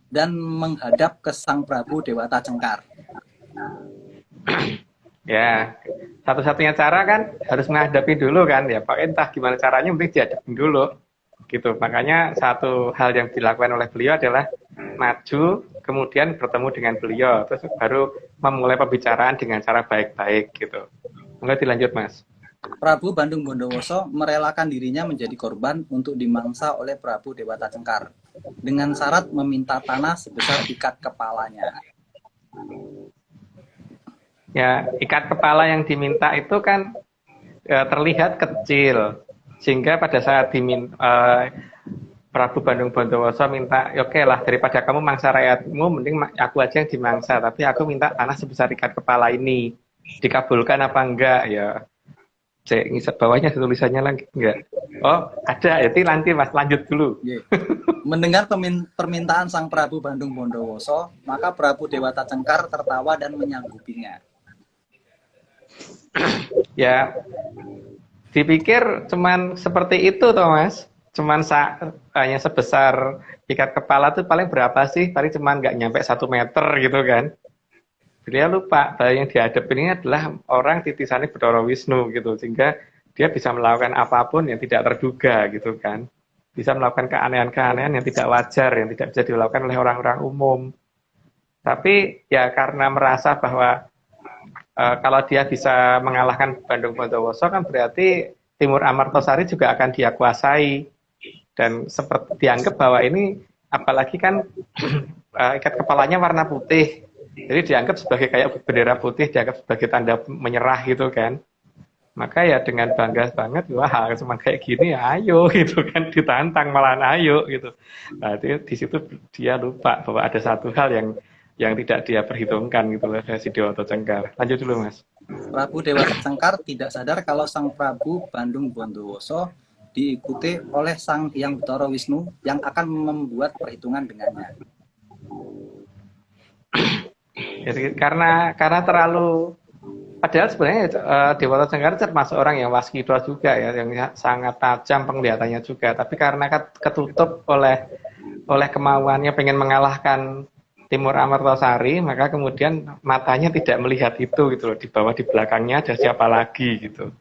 dan menghadap ke Sang Prabu Dewata Cengkar. Ya, satu-satunya cara kan harus menghadapi dulu kan. Ya, Pak entah gimana caranya, mungkin dihadapin dulu. Gitu. Makanya satu hal yang dilakukan oleh beliau adalah maju, kemudian bertemu dengan beliau, terus baru memulai pembicaraan dengan cara baik-baik gitu. Monggo dilanjut Mas. Prabu Bandung Bondowoso merelakan dirinya menjadi korban untuk dimangsa oleh Prabu Dewata Cengkar dengan syarat meminta tanah sebesar ikat kepalanya. Ya, ikat kepala yang diminta itu kan terlihat kecil, sehingga pada saat Prabu Bandung Bondowoso minta, oke lah daripada kamu mangsa rakyatmu, mending aku aja yang dimangsa, tapi aku minta tanah sebesar ikat kepala ini. Dikabulkan apa enggak ya? Saya ngisap bawahnya tulisannya lagi enggak? Oh ada, jadi nanti Mas lanjut dulu. Mendengar permintaan Sang Prabu Bandung Bondowoso, maka Prabu Dewata Cengkar tertawa dan menyanggupinya. Ya, dipikir cuman seperti itu toh Mas, cuman hanya sebesar ikat kepala tuh paling berapa sih? Paling cuman nggak nyampe 1 meter gitu kan? Dia lupa bahwa yang dihadapi ini adalah orang titisannya Bathara Wisnu gitu, sehingga dia bisa melakukan apapun yang tidak terduga gitu kan, bisa melakukan keanehan-keanehan yang tidak wajar, yang tidak bisa dilakukan oleh orang-orang umum. Tapi ya karena merasa bahwa kalau dia bisa mengalahkan Bandung Bondowoso kan berarti Timur Amartosari juga akan dia kuasai. Dan seperti dianggap bahwa ini apalagi kan ikat kepalanya warna putih. Jadi dianggap sebagai kayak bendera putih, dianggap sebagai tanda menyerah gitu kan. Maka ya dengan bangga banget, wah cuma kayak gini ya ayo gitu kan, ditantang malahan ayo gitu. Nah di situ dia lupa bahwa ada satu hal yang tidak dia perhitungkan gitu loh dari si Dewata Cengkar. Lanjut dulu Mas. Prabu Dewata Cengkar tidak sadar kalau Sang Prabu Bandung Bondowoso diikuti oleh Sang Hyang Bathara Wisnu yang akan membuat perhitungan dengannya. Jadi karena terlalu, padahal sebenarnya Dewata Cengkar termasuk orang yang waskita juga ya, yang sangat tajam penglihatannya juga. Tapi karena ketutup oleh kemauannya pengen mengalahkan Timur Amartosari, maka kemudian matanya tidak melihat itu gitu loh, di bawah di belakangnya ada siapa lagi gitu.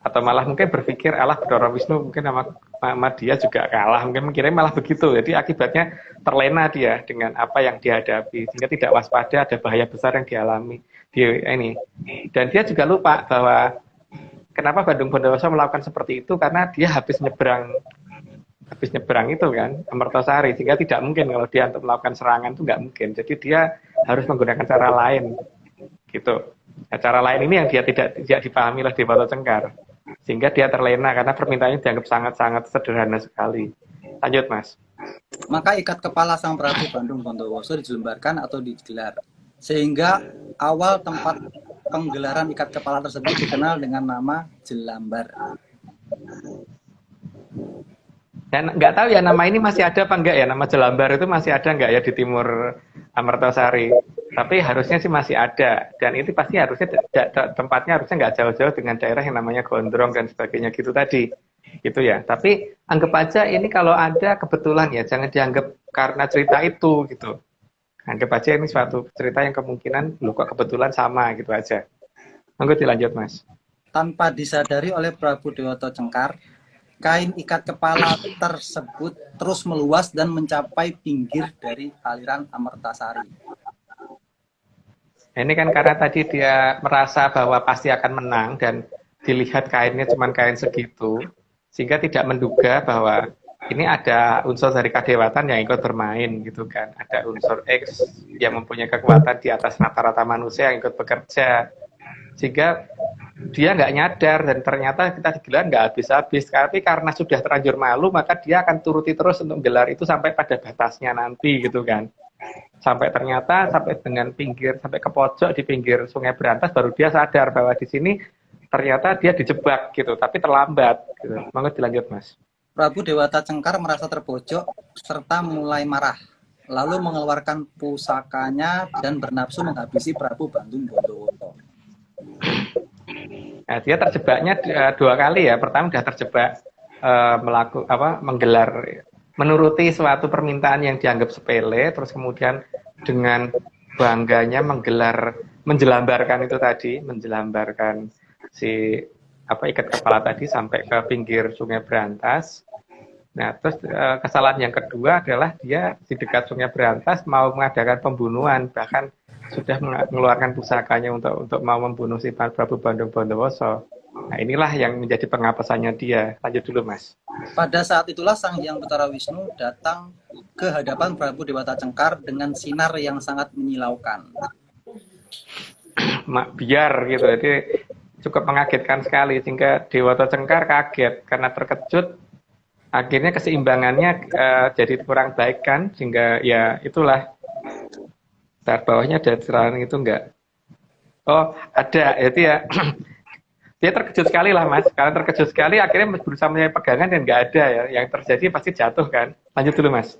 Atau malah mungkin berpikir Allah Bathara Wisnu mungkin sama dia juga kalah, mungkin mikirnya malah begitu. Jadi akibatnya terlena dia dengan apa yang dihadapi, sehingga tidak waspada, ada bahaya besar yang dialami ini. Dan dia juga lupa bahwa kenapa Bandung Bondowoso melakukan seperti itu, karena dia habis nyebrang itu kan Amartosari, sehingga tidak mungkin kalau dia untuk melakukan serangan itu nggak mungkin. Jadi dia harus menggunakan cara lain gitu. Nah, cara lain ini yang dia tidak dipahami oleh Dewata Cengkar, sehingga dia terlena karena permintaannya dianggap sangat-sangat sederhana sekali. Lanjut Mas. Maka ikat kepala Sang Prabu Bandung Bondowoso dijelembarkan atau digelar, sehingga awal tempat penggelaran ikat kepala tersebut dikenal dengan nama Jelambar. Dan nggak tahu ya nama ini masih ada apa enggak ya, nama Jelambar itu masih ada enggak ya di Timur Amartosari. Tapi harusnya sih masih ada, dan itu pasti harusnya tempatnya harusnya nggak jauh-jauh dengan daerah yang namanya Gondrong dan sebagainya gitu tadi, gitu ya. Tapi anggap aja ini kalau ada kebetulan ya, jangan dianggap karena cerita itu gitu. Anggap aja ini suatu cerita yang kemungkinan lu kok kebetulan sama gitu aja. Monggo dilanjut Mas. Tanpa disadari oleh Prabu Dewata Cengkar, kain ikat kepala tersebut terus meluas dan mencapai pinggir dari aliran Amartasari. Ini kan karena tadi dia merasa bahwa pasti akan menang dan dilihat kainnya cuma kain segitu, sehingga tidak menduga bahwa ini ada unsur dari kadewatan yang ikut bermain gitu kan. Ada unsur X yang mempunyai kekuatan di atas rata-rata manusia yang ikut bekerja. Sehingga dia nggak nyadar dan ternyata kita digelar nggak habis-habis. Tapi karena sudah terlanjur malu, maka dia akan turuti terus untuk gelar itu sampai pada batasnya nanti gitu kan. Sampai ternyata sampai dengan pinggir, sampai ke pojok di pinggir Sungai Berantas, baru dia sadar bahwa di sini ternyata dia dijebak gitu, tapi terlambat gitu. Monggo dilanjut Mas. Prabu Dewata Cengkar merasa terpojok serta mulai marah, lalu mengeluarkan pusakanya dan bernafsu menghabisi Prabu Bandung Bondowoso. Nah, dia terjebaknya 2 kali ya. Pertama sudah terjebak menggelar, menuruti suatu permintaan yang dianggap sepele, terus kemudian dengan bangganya menjelambarkan itu tadi, menjelambarkan si ikat kepala tadi sampai ke pinggir Sungai Berantas. Nah, terus kesalahan yang kedua adalah dia di dekat Sungai Berantas mau mengadakan pembunuhan, bahkan sudah mengeluarkan pusakanya untuk mau membunuh si Prabu Bandung Bondowoso. Nah, inilah yang menjadi pengapesannya dia. Lanjut dulu, Mas. Pada saat itulah Sang Hyang Bathara Wisnu datang ke hadapan Prabu Dewata Cengkar dengan sinar yang sangat menyilaukan. Biar gitu, jadi cukup mengagetkan sekali sehingga Dewata Cengkar kaget karena terkejut. Akhirnya keseimbangannya jadi kurang baik kan, sehingga ya itulah. Ntar bawahnya ada serangan itu enggak? Oh, ada. Jadi ya dia terkejut sekali lah Mas. Karena terkejut sekali akhirnya berusaha mencari pegangan dan enggak ada ya. Yang terjadi pasti jatuh kan. Lanjut dulu Mas.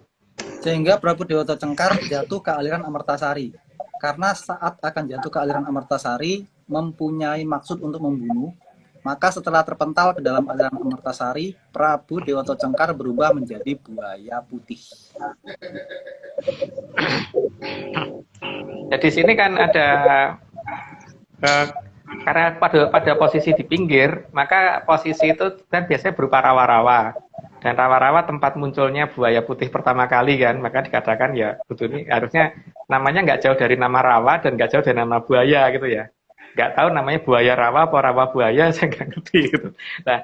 Sehingga Prabu Dewata Cengkar jatuh ke aliran Amartasari. Karena saat akan jatuh ke aliran Amartasari mempunyai maksud untuk membunuh, maka setelah terpental ke dalam aliran Amartasari, Prabu Dewata Cengkar berubah menjadi buaya putih. Jadi sini kan ada karena pada posisi di pinggir, maka posisi itu kan biasanya berupa rawa-rawa. Dan rawa-rawa tempat munculnya buaya putih pertama kali kan, maka dikatakan ya betul ini harusnya namanya nggak jauh dari nama rawa dan nggak jauh dari nama buaya gitu ya. nggak tahu namanya buaya rawa apa rawa buaya, saya nggak ngerti gitu. Nah,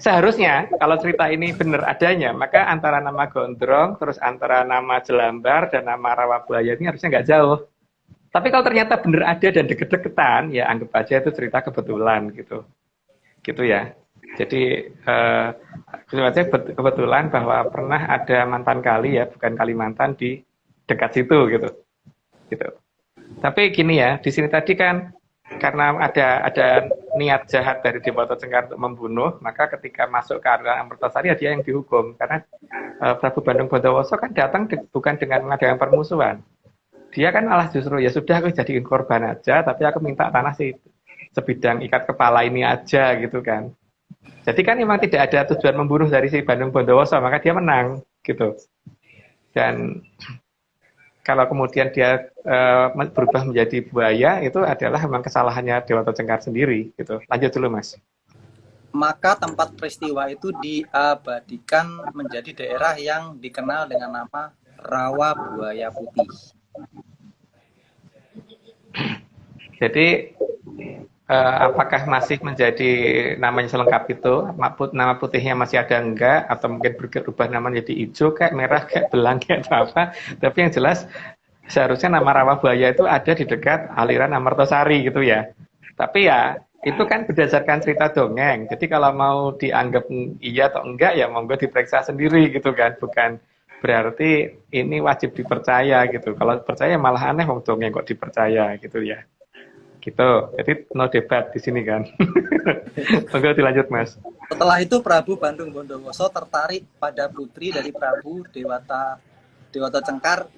seharusnya kalau cerita ini benar adanya, maka antara nama gondrong, terus antara nama jelambar dan nama rawa buaya ini harusnya nggak jauh. Tapi kalau ternyata benar ada dan deket-deketan, ya anggap aja itu cerita kebetulan gitu, gitu ya. Jadi kebetulan bahwa pernah ada mantan kali ya, bukan Kalimantan di dekat situ gitu. Tapi gini ya, di sini tadi kan karena ada niat jahat dari Dewata Cengkar untuk membunuh, maka ketika masuk ke aliran Amertasari dia yang dihukum. Karena Prabu Bandung Bondowoso kan datang bukan dengan mengadakan permusuhan. Dia kan malah justru ya sudah aku jadiin korban aja, tapi aku minta tanah sebidang ikat kepala ini aja gitu kan. Jadi kan memang tidak ada tujuan membunuh dari si Bandung Bondowoso, maka dia menang gitu. Dan kalau kemudian dia berubah menjadi buaya, itu adalah memang kesalahannya Dewata Cengkar sendiri gitu. Lanjut dulu Mas. Maka tempat peristiwa itu diabadikan menjadi daerah yang dikenal dengan nama Rawa Buaya Putih. Jadi apakah masih menjadi namanya selengkap itu, nama putihnya masih ada enggak, atau mungkin berubah nama jadi hijau, kayak merah, kayak belang, kayak apa. Tapi yang jelas seharusnya nama Rawa Buaya itu ada di dekat aliran Amertasari gitu ya. Tapi ya itu kan berdasarkan cerita dongeng. Jadi kalau mau dianggap iya atau enggak ya monggo diperiksa sendiri gitu kan. Bukan berarti ini wajib dipercaya gitu. Kalau percaya malah aneh wong dongeng kok dipercaya gitu ya. Gitu. Jadi no debat di sini kan. Monggo dilanjut Mas. Setelah itu Prabu Bandung Bondowoso tertarik pada putri dari Prabu Dewata Cengkar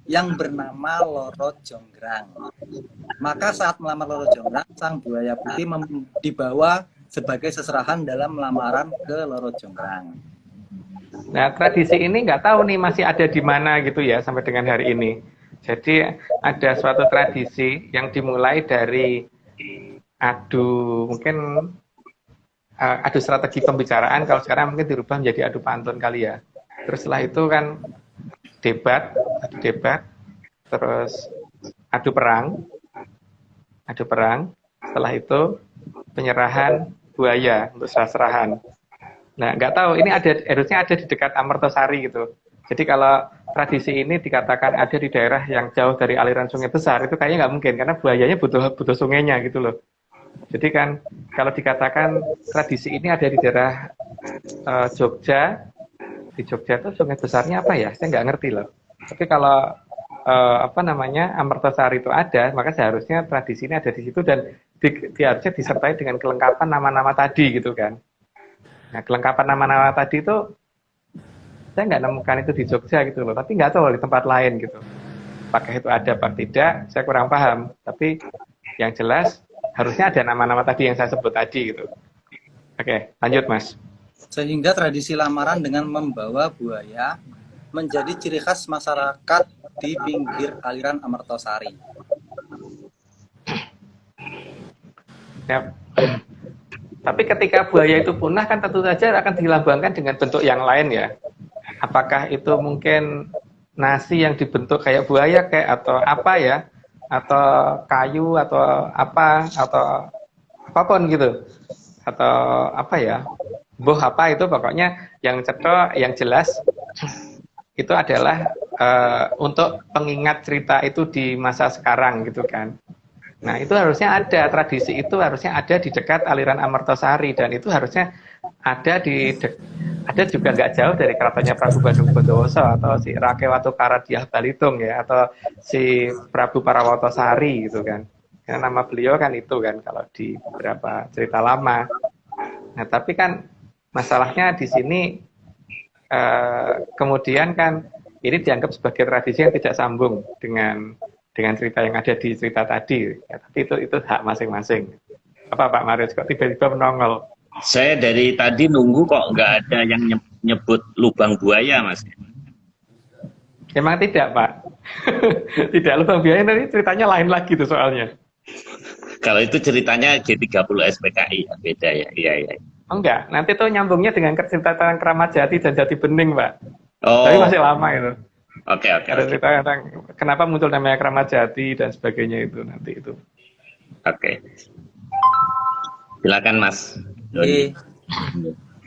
yang bernama Loro Jonggrang. Maka saat melamar Loro Jonggrang, sang buaya putih dibawa sebagai seserahan dalam lamaran ke Loro Jonggrang. Nah, tradisi ini nggak tahu nih masih ada di mana gitu ya sampai dengan hari ini. Jadi ada suatu tradisi yang dimulai dari adu strategi pembicaraan, kalau sekarang mungkin dirubah menjadi adu pantun kali ya. Terus setelah itu kan debat, terus adu perang. Setelah itu penyerahan buaya untuk serahan. Nah, nggak tahu ini harusnya ada di dekat Amertasari gitu. Jadi kalau tradisi ini dikatakan ada di daerah yang jauh dari aliran sungai besar, itu kayaknya nggak mungkin, karena buayanya butuh sungainya gitu loh. Jadi kan kalau dikatakan tradisi ini ada di daerah Jogja, di Jogja itu sungai besarnya apa ya? Saya nggak ngerti loh. Tapi kalau Amertasari itu ada, maka seharusnya tradisi ini ada di situ dan harusnya disertai dengan kelengkapan nama-nama tadi gitu kan. Nah, kelengkapan nama-nama tadi itu saya nggak nemukan itu di Jogja gitu loh, tapi nggak tahu di tempat lain gitu. Apakah itu ada apa tidak, saya kurang paham. Tapi yang jelas harusnya ada nama-nama tadi yang saya sebut tadi gitu. Oke, lanjut Mas. Sehingga tradisi lamaran dengan membawa buaya menjadi ciri khas masyarakat di pinggir aliran Amertasari. Ya. Tapi ketika buaya itu punah kan tentu saja akan dilambangkan dengan bentuk yang lain ya. Apakah itu mungkin nasi yang dibentuk kayak buaya kayak atau apa ya, atau kayu atau apa atau apapun gitu, atau apa ya, apa itu pokoknya yang cetok yang jelas itu adalah untuk pengingat cerita itu di masa sekarang gitu kan. Nah itu harusnya ada, tradisi itu harusnya ada di dekat aliran Amertasari, dan itu harusnya ada ada juga nggak jauh dari keratonnya Prabu Bandung Bondowoso atau si Rakewatu Karadiah Balitung ya, atau si Prabu Parawotosari gitu kan. Karena nama beliau kan itu kan kalau di beberapa cerita lama. Nah tapi kan masalahnya di sini kemudian kan ini dianggap sebagai tradisi yang tidak sambung dengan cerita yang ada di cerita tadi ya, tapi itu hak masing-masing. Apa Pak Marius kok tiba-tiba menongol? Saya dari tadi nunggu kok nggak ada yang nyebut lubang buaya Mas. Emang tidak Pak. Tidak, lubang buaya nanti ceritanya lain lagi tuh soalnya. Kalau itu ceritanya G30 SPKI ya, beda ya. Iya. Oh, enggak, nanti tuh nyambungnya dengan cerita tentang Kramat Jati dan Jati Bening Pak. Oh. Tapi masih lama itu. Oke. Ada cerita tentang kenapa muncul namanya Kramat Jati dan sebagainya itu nanti itu. Oke. Silakan Mas. Oke.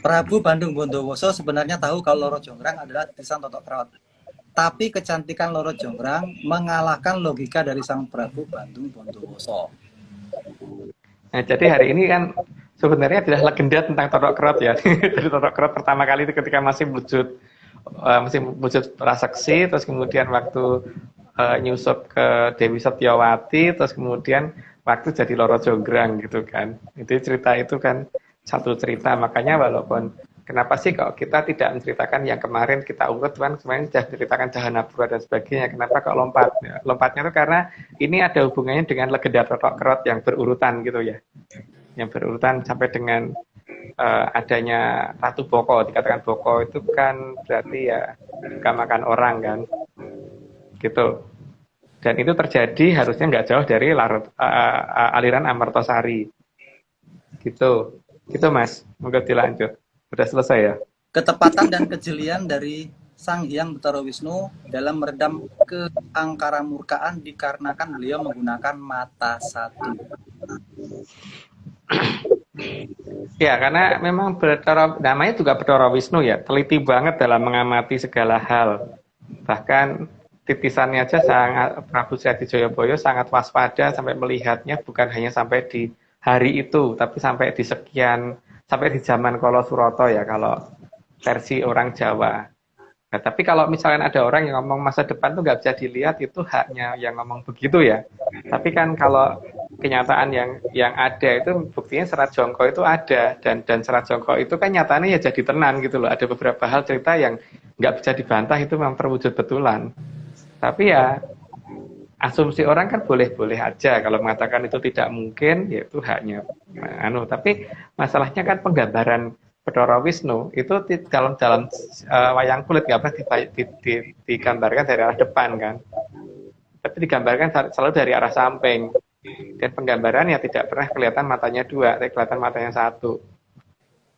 Prabu Bandung Bondowoso sebenarnya tahu kalau Loro Jonggrang adalah titisan Totok Kerot. Tapi kecantikan Loro Jonggrang mengalahkan logika dari sang Prabu Bandung Bondowoso. Nah, jadi hari ini kan sebenarnya adalah legenda tentang Totok Kerot ya. Jadi Totok Kerot pertama kali itu ketika masih wujud prasaksi, terus kemudian waktu nyusup ke Dewi Setyawati, terus kemudian waktu jadi Loro Jonggrang gitu kan. Itu cerita itu kan satu cerita, makanya walaupun kenapa sih kok kita tidak menceritakan yang kemarin kita urut kan, kemarin sudah menceritakan Jahanapura dan sebagainya, kenapa kok lompat? Ya, lompatnya itu karena ini ada hubungannya dengan legenda Totok Kerot yang berurutan gitu ya, yang berurutan sampai dengan adanya Ratu Boko. Dikatakan Boko itu kan berarti ya suka makan orang kan gitu, dan itu terjadi harusnya nggak jauh dari aliran Amartosari gitu Mas. Monggo dilanjut. Udah selesai ya? Ketepatan dan kejelian dari Sang Hyang Betara Wisnu dalam meredam keangkaramurkaan dikarenakan beliau menggunakan mata satu. Ya, karena memang namanya juga Betara Wisnu ya, teliti banget dalam mengamati segala hal. Bahkan titisannya aja Prabu Sri Joyoboyo sangat waspada sampai melihatnya bukan hanya sampai di hari itu, tapi sampai di zaman Kala Surata ya, kalau versi orang Jawa. Nah, tapi kalau misalnya ada orang yang ngomong masa depan tuh nggak bisa dilihat, itu haknya yang ngomong begitu ya. Tapi kan kalau kenyataan yang ada itu buktinya Serat Jongko itu ada, dan Serat Jongko itu kan nyatanya ya jadi tenan gitu loh. Ada beberapa hal cerita yang nggak bisa dibantah, itu memang terwujud betulan. Tapi ya asumsi orang kan boleh-boleh aja, kalau mengatakan itu tidak mungkin, yaitu haknya tapi masalahnya kan penggambaran Betara Wisnu itu dalam wayang kulit nggak pernah digambarkan dari arah depan kan, tapi digambarkan selalu dari arah samping, dan penggambarannya tidak pernah kelihatan matanya dua, tapi kelihatan matanya satu.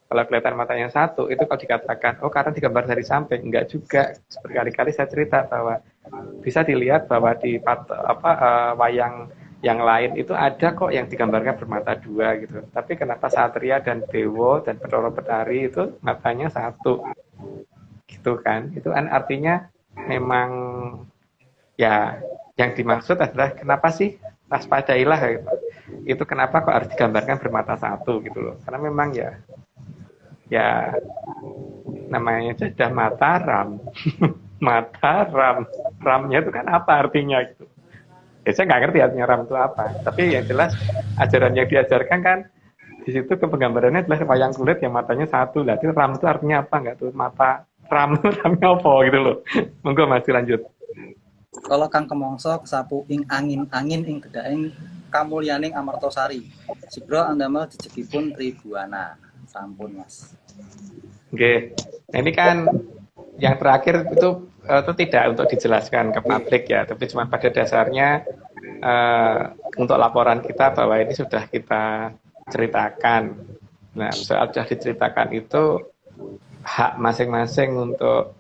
Kalau kelihatan matanya satu, itu kalau dikatakan, oh karena digambar dari samping, enggak juga. Berkali-kali saya cerita bahwa bisa dilihat bahwa di wayang yang lain itu ada kok yang digambarkan bermata dua gitu. Tapi kenapa Satria dan Dewa dan Betara Betari itu matanya satu, gitu kan? Itu kan artinya memang ya yang dimaksud adalah kenapa sih waspadailah gitu. Itu kenapa kok harus digambarkan bermata satu gitu loh? Karena memang ya namanya sudah Mataram. Mataram, ramnya itu kan apa artinya gitu. Ya, saya nggak ngerti artinya ram itu apa, tapi yang jelas ajaran yang diajarkan kan di situ penggambarannya adalah wayang kulit yang matanya satu. Lah itu ram itu artinya apa, nggak tuh mata ram itu ramnya apa gitu loh. Monggo masih lanjut. Kalau Kang Kemongso kesapu ing angin ing gedaing kamulyaning Amartosari sibro andamel dicekipun Tribuana. Sampun Mas. Oke, nah, ini kan yang terakhir itu tidak untuk dijelaskan ke publik ya, tapi cuma pada dasarnya untuk laporan kita bahwa ini sudah kita ceritakan. Nah, soal sudah diceritakan itu hak masing-masing untuk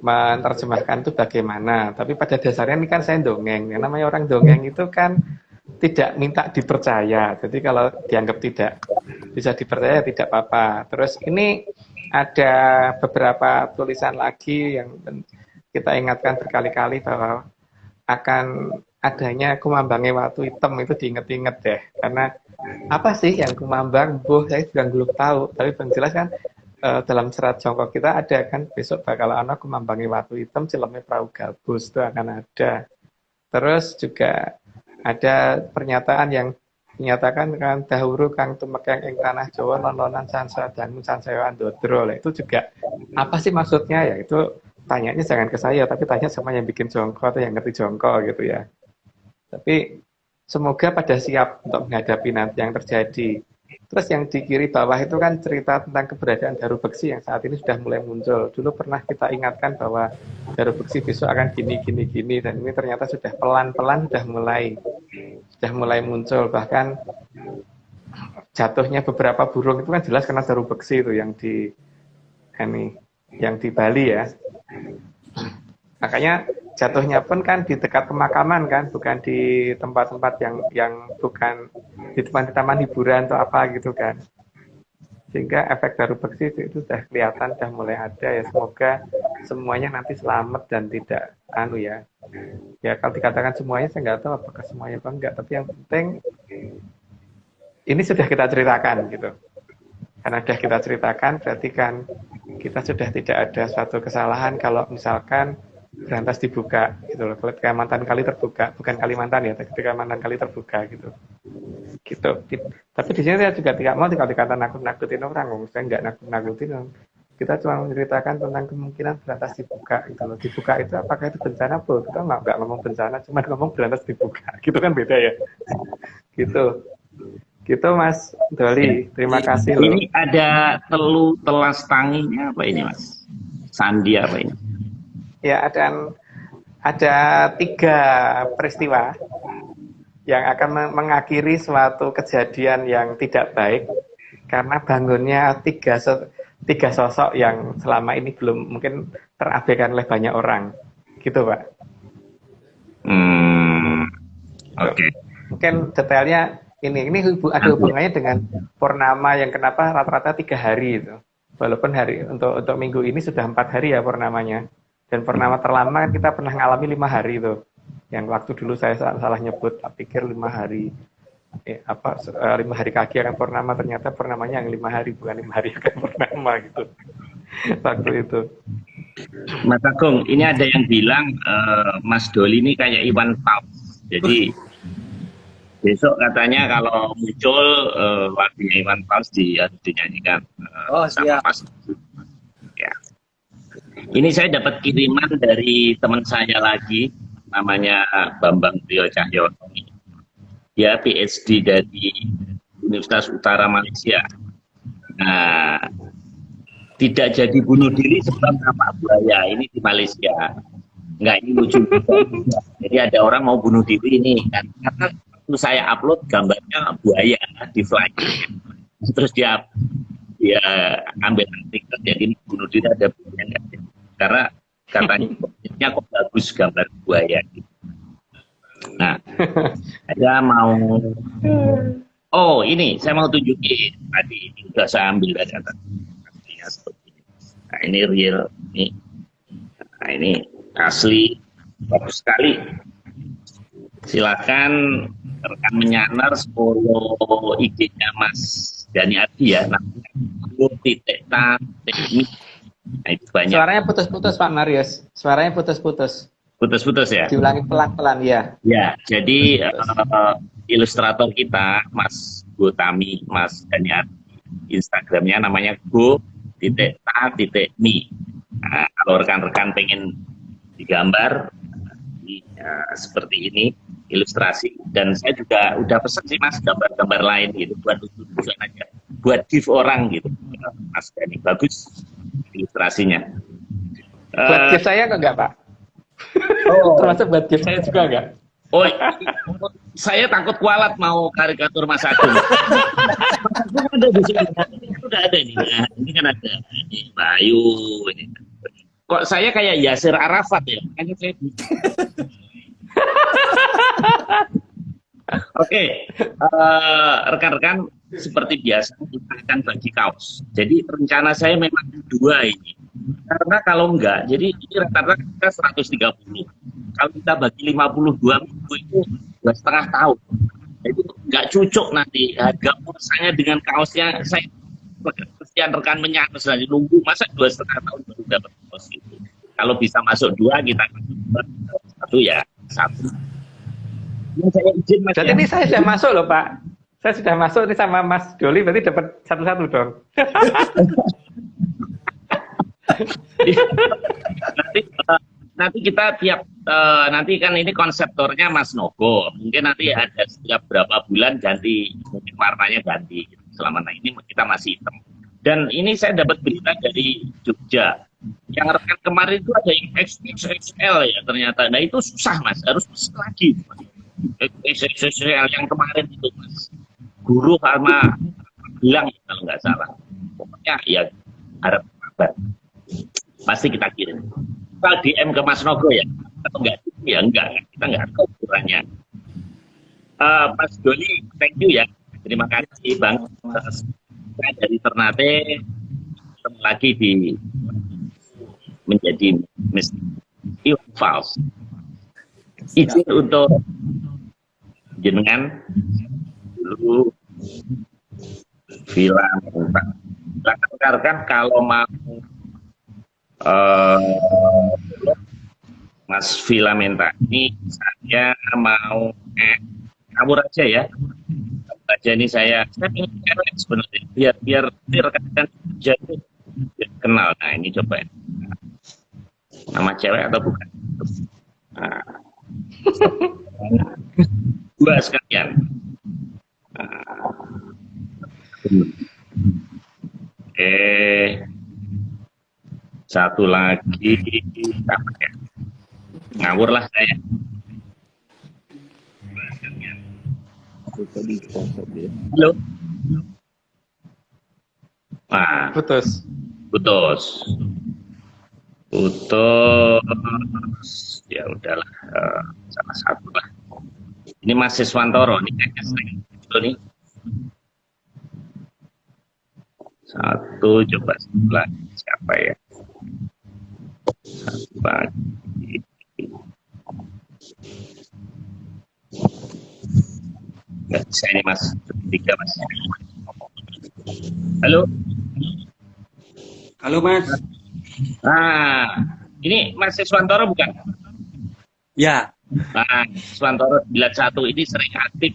menerjemahkan itu bagaimana. Tapi pada dasarnya ini kan saya dongeng. Yang namanya orang dongeng itu kan tidak minta dipercaya. Jadi kalau dianggap tidak bisa dipercaya tidak apa-apa. Terus ini ada beberapa tulisan lagi yang kita ingatkan berkali-kali bahwa akan adanya kumambange watu hitam itu diinget-inget deh. Karena apa sih yang kumambang? Saya juga belum tahu. Tapi yang jelas kan dalam Serat Jongko kita ada kan besok bakal ana kumambange watu hitam cileme prau gabus itu akan ada. Terus juga ada pernyataan yang dinyatakan kan dahulu kang tumekeng ing tanah Jawa lononan sansa dangu sansaya andodro. Itu juga apa sih maksudnya ya? Itu tanyanya jangan ke saya, tapi tanya sama yang bikin jongko atau yang ngerti jongko gitu ya. Tapi semoga pada siap untuk menghadapi nanti yang terjadi. Terus yang di kiri bawah itu kan cerita tentang keberadaan Daru Beksi yang saat ini sudah mulai muncul. Dulu pernah kita ingatkan bahwa Daru Beksi besok akan gini, dan ini ternyata sudah pelan-pelan sudah mulai muncul. Bahkan jatuhnya beberapa burung itu kan jelas karena Daru Beksi itu yang di Bali ya. Makanya jatuhnya pun kan di dekat pemakaman kan, bukan di tempat-tempat yang bukan di taman hiburan atau apa gitu kan. Sehingga efek baru bersih itu sudah kelihatan, sudah mulai ada ya. Semoga semuanya nanti selamat dan tidak ya kalau dikatakan semuanya saya nggak tahu apakah semuanya apa enggak, tapi yang penting ini sudah kita ceritakan gitu. Karena sudah kita ceritakan berarti kan kita sudah tidak ada suatu kesalahan kalau misalkan Berantas dibuka gitu loh. Ketika mantan kali terbuka, bukan Kalimantan ya, ketika mantan kali terbuka gitu. Tapi di sini saya juga tidak mau dikata nakut-nakutin orang, saya nggak nakut-nakutin. Kita cuma menceritakan tentang kemungkinan Berantas dibuka gitu loh. Dibuka itu apakah itu bencana? Kita nggak ngomong bencana, cuma ngomong Berantas dibuka. Gitu kan beda ya. Gitu Mas Doli, terima kasih loh. Ini ada telas tanginya apa ini Mas? Sandi apa ini? Ya, ada 3 peristiwa yang akan mengakhiri suatu kejadian yang tidak baik karena bangunnya 3 sosok yang selama ini belum mungkin terabaikan oleh banyak orang, gitu Pak. Oke. Mungkin detailnya ini ada hubungannya dengan purnama yang kenapa rata-rata 3 hari itu. Walaupun untuk minggu ini sudah 4 hari ya purnamanya. Dan purnama terlama kan kita pernah ngalami 5 hari itu. Yang waktu dulu saya salah nyebut, pikir 5 hari. 5 hari kaki akan purnama, ternyata purnamanya yang 5 hari, bukan 5 hari akan purnama gitu. Waktu itu. Mas Agung, ini ada yang bilang Mas Doli ini kayak Iwan Fals. Jadi besok katanya kalau muncul lagunya Iwan Fals dinyanyikan sama siap. Mas. Ya. Ini saya dapat kiriman dari teman saya lagi, namanya Bambang Trio Cahyono. Dia PhD dari Universitas Utara Malaysia. Nah, tidak jadi bunuh diri sebab apa buaya ini di Malaysia. Enggak, ini lucu. Jadi ada orang mau bunuh diri ini kan. Karena waktu saya upload gambarnya buaya di flag. Terus dia ambil artikel, jadi ini bunuh diri ada buaya. Karena katanya kok bagus gambar buaya gitu. Nah, saya mau ini saya mau tunjukin tadi, ini sudah saya ambil dari atas. Nah, ini real nih. Nah, ini asli, bagus sekali. Silakan rekan menyanar follow IG-nya Mas Dani Ardi ya, namanya @ta.mi. Nah, itu banyak. Suaranya putus-putus Pak Marius. Suaranya putus-putus. Putus-putus ya? Diulangi pelan-pelan ya. Ya, jadi ilustrator kita Mas Gotami, Mas Daniar, Instagramnya namanya go.ta.mi. Nah, kalau rekan-rekan pengen digambar seperti ini ilustrasi, dan saya juga udah pesen sih Mas gambar-gambar lain gitu buat lucu-lucuan aja, buat give orang gitu. Mas Dani bagus ilustrasinya. Buat gift saya enggak Pak? Termasuk buat gift saya juga enggak? Saya takut kualat mau karikatur Mas Agung. Ada di sini, udah ada nih. Nah, ini kan ada ini Bayu. Ini. Kok saya kayak Yasir Arafat ya? Makanya saya. Oke, rekan-rekan, seperti biasa kita akan bagi kaos. Jadi rencana saya memang 2 ini. Karena kalau enggak, jadi ini rata-rata kita 130. Kalau kita bagi 52 minggu itu 2,5 tahun. Jadi enggak cocok nanti harga pulsanya dengan kaosnya. Saya kesian rekan menyanar lagi nunggu masa 2,5 tahun baru dapat kaos itu. Kalau bisa masuk 2 kita masuk 1 ya 1. Yang saya izin Mas. Jadi ini saya sudah masuk loh Pak. Saya sudah masuk ini sama Mas Doli, berarti dapat 1-1 dong. nanti kita nanti kan ini konseptornya Mas Nogo. Mungkin nanti ada setiap berapa bulan ganti, mungkin warnanya ganti. Selama ini kita masih hitam. Dan ini saya dapat berita dari Jogja. Yang rekan kemarin itu ada yang XXL ya ternyata. Nah itu susah Mas, harus pesen lagi. XXL yang kemarin itu Mas. Guru sama bilang ya, kalau nggak salah. Pokoknya ya harap kabar. Pasti kita kirim. Kalau DM ke Mas Nogo ya, atau enggak? Ya enggak, kita enggak tahu ukurannya. Mas Doni, thank you ya. Terima kasih Bang. Saya dari Ternate, ketemu lagi di menjadi Mr. Fals. Izin untuk jenengan dulu Villa Menta. Silakan kalau mau Mas Villa Menta ini saya mau kabur aja ya. Kabur aja ini saya ingin cewek sebenarnya biar rekan-rekan jadi kenal. Nah ini coba ya. Nama cewek atau bukan? Nah. Dua sekalian. Oke. Satu lagi apa ya? Ngawur lah saya. Halo. Nah, Putus. Ya udahlah, salah satu lah. Ini Mas Siswantoro nih kayaknya sering nih. Satu, coba lagi siapa ya? Satu lagi. Nggak bisa ini Mas, tiga Mas. Halo. Halo Mas. Nah, ini Mas Siswantoro bukan? Ya. Nah, Siswantoro 91 ini sering aktif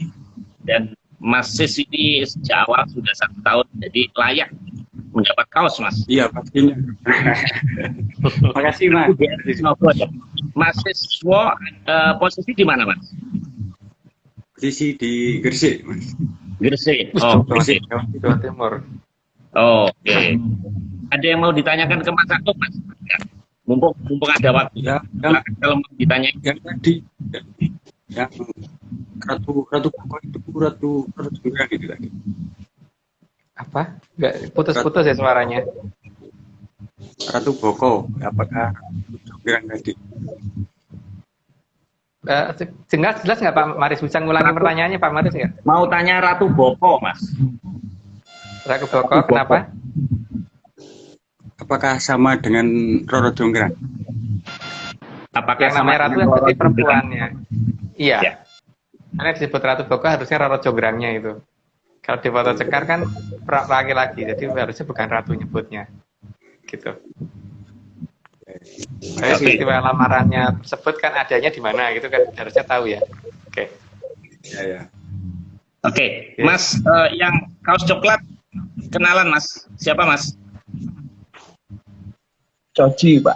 dan Mas Sis ini sejak awal sudah 1 tahun, jadi layak mendapat kaos Mas. Iya pastinya. Makasih Mas. Mas Siswo posisi di mana Mas? Posisi di Gresik Mas. Gresik. Oh, Gresik. Jawa Timur. Oh, oke. Ada yang mau ditanyakan ke Mas Agung Mas? Ya. Mumpung ada waktu. Ya, kalau mau ditanya. Yang tadi, yang Ratu Boko itu Ratu Jonggrang itu tadi. Apa? Enggak putus-putus ya suaranya. Ratu Boko, apakah Ratu Jonggrang tadi? Jelas nggak Pak Maris? Bisa ngulangi pertanyaannya Pak Maris nggak? Mau tanya Ratu Boko Mas. Ratu Boko, kenapa? Apakah sama dengan Roro Jonggrang? Apakah yang namanya Ratu yang berarti perempuannya? Iya. Ya. Karena disebut Ratu Boko harusnya Roro Jonggrangnya itu. Kalau di foto cekar kan laki-laki, jadi harusnya bukan Ratu nyebutnya. Gitu. Kayak istilah lamarannya tersebut kan adanya di mana gitu kan harusnya tahu ya. Oke. Ya. Oke. Mas yang kaos coklat kenalan Mas. Siapa Mas? Coci, Pak.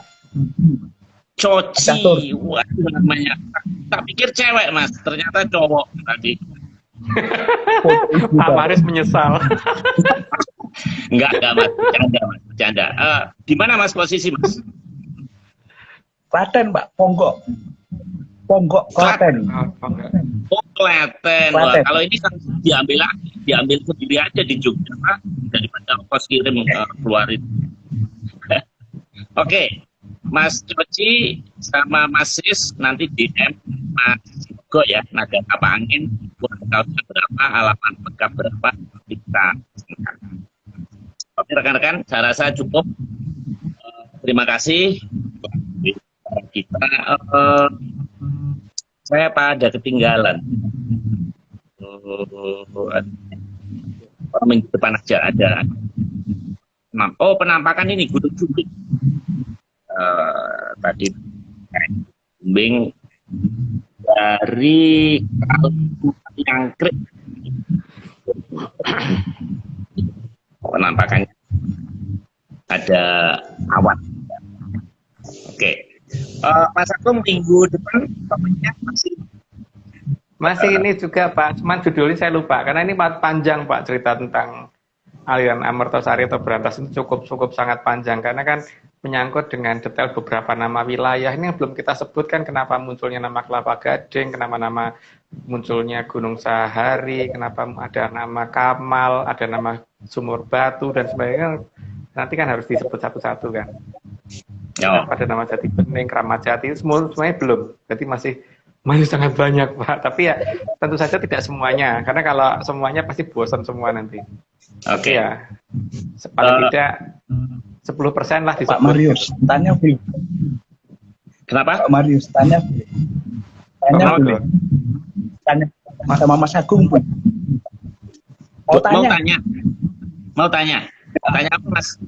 Coci, waduh namanya. Tak pikir cewek Mas, ternyata cowok tadi. Pak Maris menyesal. Enggak Mas, bercanda. Di mana Mas posisi Mas? Klaten, Pak. Ponggok, Klaten. Oh, Klaten. Wah, kalau ini kan diambil sendiri aja di Jogja daripada ongkos kirim keluarin. Oke, Mas Coci sama Mas Sis nanti DM Mas Go ya, nada apa angin, kaosnya berapa, halaman lengkap berapa, kita. Oke rekan-rekan, saya rasa cukup. Terima kasih. Kita, saya pada ketinggalan. Minggu depan aja ada. Oh penampakan ini Gunung Cumbing. Tadi Cumbing dari Angkrik. Penampakannya ada awan. Oke. Mas Agung minggu depan topiknya masih ini juga Pak, cuman judulnya saya lupa karena ini panjang Pak, cerita tentang aliran Amertosari atau Berantas itu cukup sangat panjang karena kan menyangkut dengan detail beberapa nama wilayah ini yang belum kita sebutkan, kenapa munculnya nama Kelapa Gading, kenapa nama munculnya Gunung Sahari, kenapa ada nama Kamal, ada nama Sumur Batu dan sebagainya, nanti kan harus disebut satu-satu kan. Pada Nama Jati Bening, Keramat Jati, semuanya belum. Jadi masih sangat banyak, Pak. Tapi ya tentu saja tidak semuanya, karena kalau semuanya pasti bosan semua nanti. Oke. Ya, paling tidak 10% lah disebut. Pak Marius, tanya dulu. Kenapa? Pak Marius, tanya dulu. Tanya Mau dulu. dong. Tanya sama Mas Agung pun. Mau tanya. Mau tanya. Tanya apa, Mas?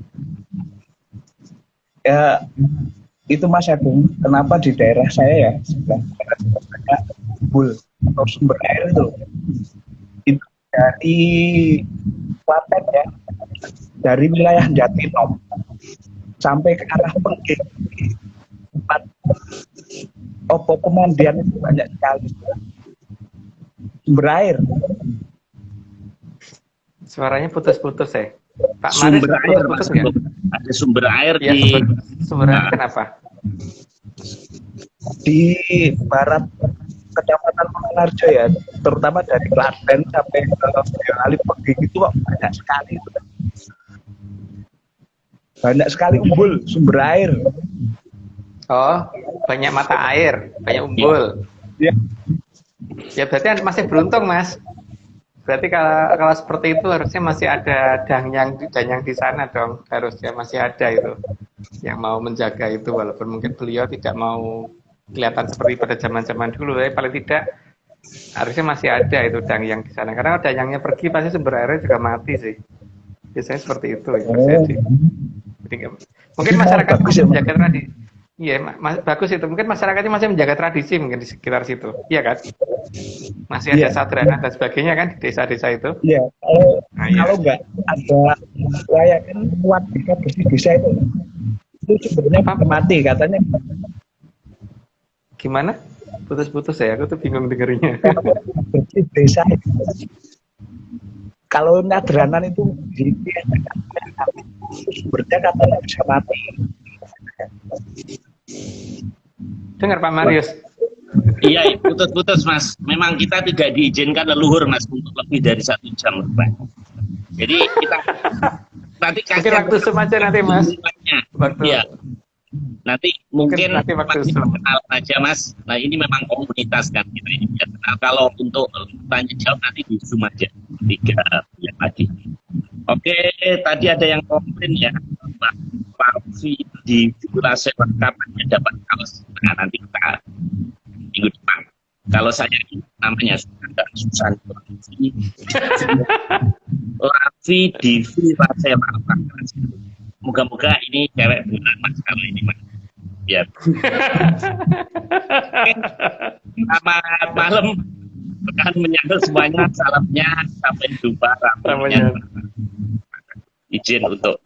Ya, itu Mas Agung, kenapa di daerah saya ya sebelah bul atau sumber air itu dari Klaten ya, dari wilayah Jatinom sampai ke arah Pengking, tempat Opo Pemandian itu banyak sekali sumber air. Suaranya putus-putus ya. Pak Sumber Maris, air, putus Mas. nggak? Ada sumber air Ya, di sumber air kenapa? Di barat Kecamatan Mangunarjo ya, terutama dari Klaten sampai ke Boyolali Pengking itu kok banyak sekali. Banyak sekali umbul sumber air. Oh, banyak mata air, banyak umbul. Ya. Ya berarti masih beruntung, Mas. Berarti kalau seperti itu harusnya masih ada danyang di sana dong. Harusnya masih ada itu yang mau menjaga itu, walaupun mungkin beliau tidak mau kelihatan seperti pada zaman-zaman dulu, tapi paling tidak harusnya masih ada itu danyang di sana. Karena kalau danyangnya pergi pasti sumber airnya juga mati sih. Biasanya seperti itu ya. Jadi, mungkin masyarakat masih menjaga tradisi. Iya, bagus itu. Mungkin masyarakatnya masih menjaga tradisi mungkin di sekitar situ. Iya kan? Masih ada sadranan dan sebagainya kan di desa-desa itu. Iya. Kalau nggak ada layakan warga bersih desa itu sebenarnya mati katanya. Gimana? Putus-putus ya, aku tuh bingung dengerinnya. Bersih desa itu. Kalau nadranan itu sumbernya katanya bisa mati. Dengar Pak Marius. Iya, putus-putus, Mas. Memang kita tidak diizinkan leluhur, Mas, untuk lebih dari 1 jam, Pak. Jadi kita nanti kasih waktu Zoom aja nanti, Mas. Iya. Nanti mungkin nanti waktu Zoom aja, Mas. Nah, ini memang komunitas kan kita ini biar kenal. Kalau untuk tanya jawab nanti di Zoom aja 3 yang lagi. Oke, tadi ada yang komplain ya, Pak di durasi kapannya dapat kaos. Nah, nanti kita minggu depan. Kalau saya namanya Susan Lavi Divi Rasela. Moga-moga ini cewek beneran, Mas, kalau ini, Mas. Ya. Selamat malam. Akan menyambut semuanya. Salamnya sampai jumpa. Izin untuk